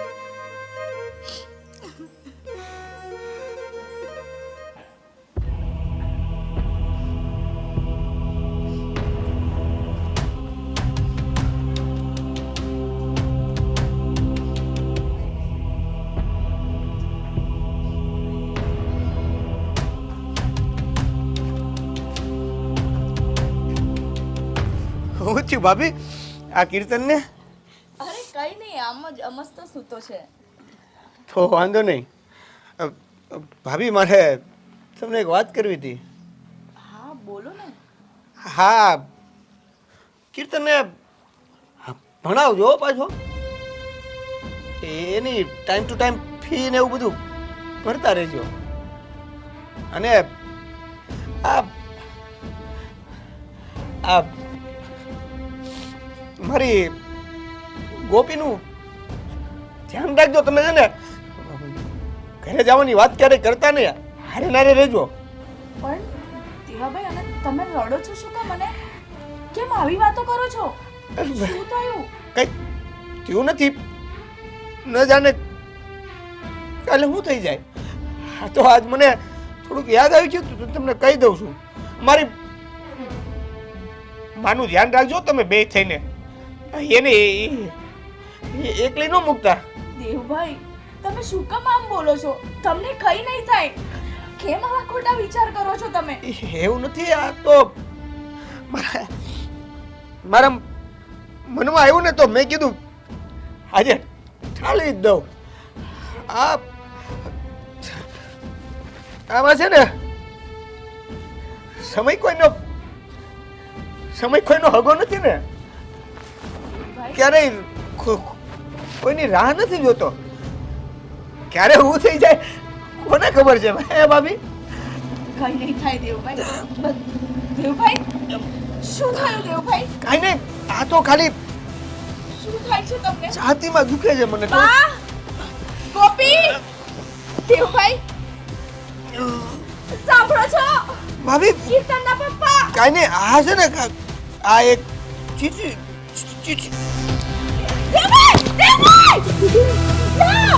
હું થયું ભાભી આ કીર્તનને? અરે કઈ નહીં, આમ જ મસ્ત સૂતો છે. તો વાંધો નહીં. ભાભી મારે તમને એક વાત કરવી હતી. હા બોલો ને. હા, કીર્તનને ભણાવજો હો પાછો. એની ટાઈમ ટુ ટાઈમ ફી ને એવું બધું ભરતા રહેજો. અને આ આ મારી ગોપીનું ધ્યાન રાખજો. તમે છે ને ઘરે જવાની વાત ક્યારેય કરતા નહીં, હારે નારે રહેજો. પણ દેવાભાઈ, અને તમે રડો છો શું કામ? મને કેમ આવી વાતો કરો છો? શું થયું? કઈ થયું નથી. ન જાણે કાલે શું થઈ જાય. હા તો આજ મને થોડુંક યાદ આવી ગયું તો તમને કહી દઉં છું. મારી માનું ધ્યાન રાખજો તમે બે થઈને. એને એકલી ન મૂકતા. દેવભાઈ, તમે શું કામ આમ બોલો છો? તમને કઈ નહીં થાય. કેમ આવા ખોટા વિચાર કરો છો તમે? એવું નથી. આ તો મારા મનમાં આવ્યું ને તો મેં કીધું આજે ઠાલી જ દઉં. આમાં છે ને સમય કોઈનો હગો નથી ને. ક્યારેય કોઈની રાહ નથી જોતો. ક્યારે હું થઈ જાય કોને ખબર છે હે ભાભી? કઈ નહીં થાય દેવભાઈ. દેવભાઈ, શું થયું દેવભાઈ? કાંઈ નહીં, આ તો ખાલી શું થાય છે તમને? છાતીમાં દુખે છે મને. બા! ગોપી! દેવભાઈ, સાંભળો છો? ભાભી કીર્તનના પપ્પા! કાંઈ નહીં, આ છે ને આ એક ચીચી દેવભાઈ! દેવભાઈ! ના!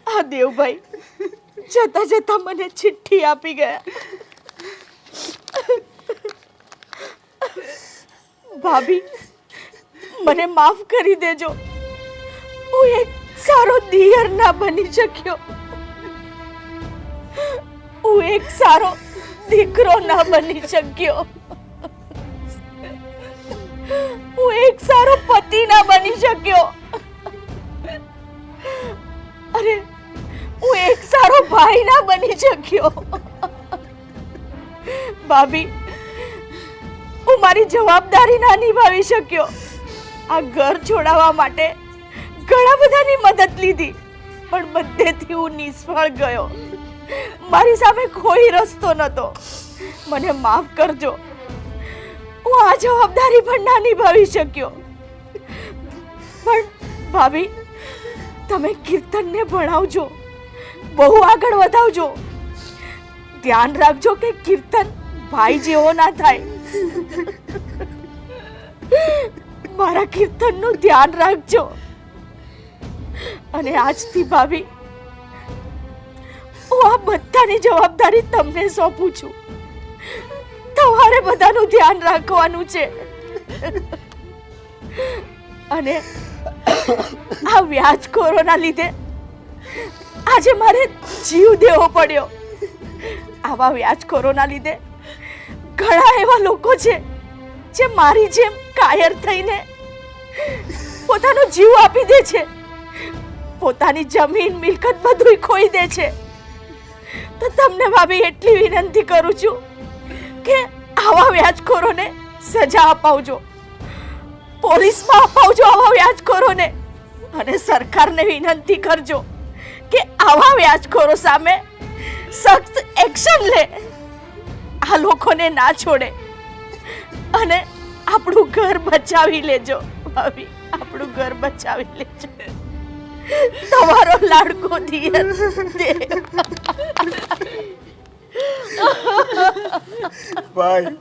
આ દેવભાઈ જતા જતા મને ચિઠ્ઠી આપી ગયા. ભાભી, મને માફ કરી દેજો. હું એક સારો દિયર ના બની શક્યો. હું એક સારો દીકરો ના બની શક્યો. હું એક સારો પતિ ના બની શક્યો. અરે, હું એક સારો ભાઈ ના બની શક્યો. ભાભી, હું મારી જવાબદારી ના નિભાવી શક્યો. આ ઘર છોડાવવા માટે ઘણા બધાની મદદ લીધી, પણ બધેથી હું નિષ્ફળ ગયો. મારી સામે કોઈ રસ્તો નહોતો. મને માફ કરજો. હું આ જવાબદારી પણ ના નિભાવી શક્યો. પણ ભાભી, તમે કીર્તનને ભણાવજો, બહુ આગળ વધાવજો. ધ્યાન રાખજો કે કીર્તન ભાઈ જેવો ના થાય. મારા કીર્તનનું ધ્યાન રાખજો. અને આજથી ભાભી, હું આ બધાની જવાબદારી તમને સોંપું છું. તમારે બધાનું ધ્યાન રાખવાનું છે. અને આ વ્યાજખોરોના લીધે આજે મારે જીવ દેવો પડ્યો. આવા વ્યાજખોરોના લીધે ઘણા એવા લોકો છે જે મારી જેમ કાયર થઈને પોતાનો જીવ આપી દે છે, પોતાની જમીન મિલકત બધું ખોઈ દે છે. તો તમને ભાભી એટલી વિનંતી કરું છું કે આવા વ્યાજખોરોને સજા અપાવજો, પોલીસમાં અપાવજો આવા વ્યાજખોરોને, અને સરકારને વિનંતી કરજો કે આવા વ્યાજખોરો સામે સખ્ત એક્શન લે, આ લોકોને ના છોડે, અને આપણું ઘર બચાવી લેજો ભાભી, આપણું ઘર બચાવી લેજો. તમારો લાડકો દિયર દેવ. ભાઈ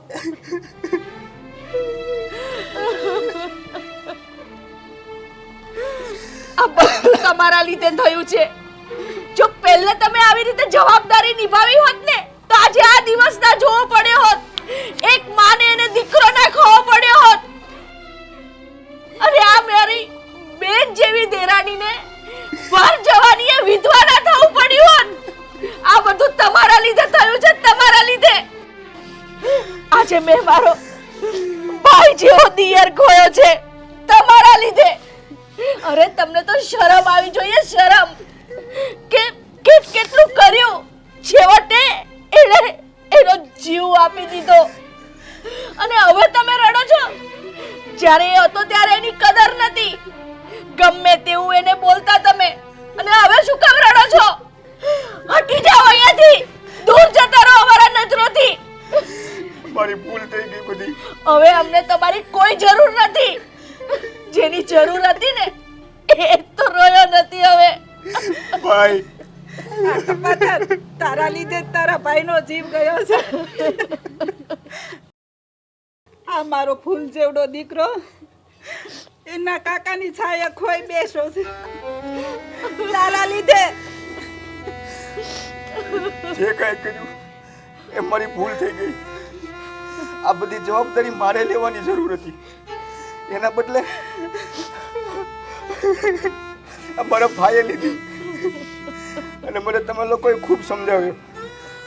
આ બધું તમારા લીધે થયું છે. જો પહેલે તમે આવી રીતે જવાબદારી નિભાવી હોત ને તો આજે આ દિવસ ના જોવો પડ્યો હોત, એક માને એને દીકરો ના ખોવો પડ્યો હોત. અરે આ મારી બેન જેવી દેરાણીને બહાર જવાની વિધવા ના થવું પડ્યું હોત. આ બધું તમારા લીધે થયું છે, તમારા લીધે. આજે મેં મારો ભાઈ જેવો દિયર ખોયો છે તમારા લીધે. અરે તમને તો શરમ આવી જોઈએ, શરમ કે કેટલું કર્યું, છેવટે એને એનો જીવ આપી દીધો, અને હવે તમે રડો છો. જ્યારે એ હતો ત્યારે એની કદર નથી, ગમે તેવું એને બોલતા તમે, અને હવે શું કામ રડો છો? હટી જાઓ અહીંયાથી, દૂર જતા રહો અમારા નજરોથી. મારી ભૂલ થઈ ગઈ બધી. હવે અમને તમારી કોઈ જરૂર નથી. જેની જરૂર હતી ને એ તો રોયો નથી હવે. ભાઈ તારા લીધે તારા ભાઈનો જીવ ગયો છે. આ મારો ફૂલ જેવડો દીકરો એના કાકાની છાયા ખોઈ બેસો છે તારા લીધે. જે કાંઈ કર્યું એ મારી ભૂલ થઈ ગઈ. આ બધી જવાબદારી મારે લેવાની જરૂર હતી, એના બદલે આ મારા ભાઈએ લીધી, અને મને તમે લોકોએ ખૂબ સમજાવ્યો.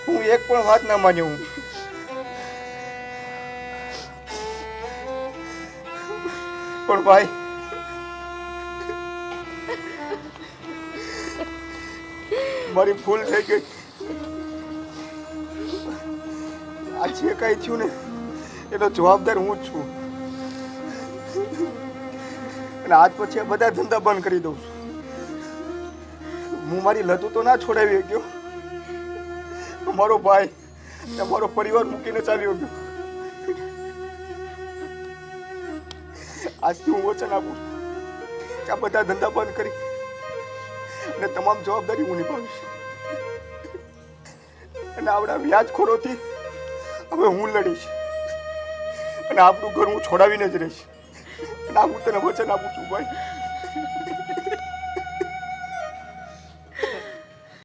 હું એક પણ વાત ના માન્યો. હું પણ ભાઈ મારી ભૂલ થઈ ગઈ. આ જે કાંઈ થયું ને એનો જવાબદાર હું જ છું, અને આજ પછી આ બધા ધંધા બંધ કરી દઉં છું. હું મારી લતું તો ના છોડાવી ગયો, મારો ભાઈ મારો પરિવાર મૂકીને ચાલ્યો ગયો. આજથી હું વચન આપું છું કે આ બધા ધંધા બંધ કરી અને તમામ જવાબદારી હું નિભાવીશ, અને આવડા વ્યાજખોરોથી હવે હું લડીશ, અને આપણું ઘર હું છોડાવીને જ રહીશ. અને આ હું તને વચન આપું છું ભાઈ.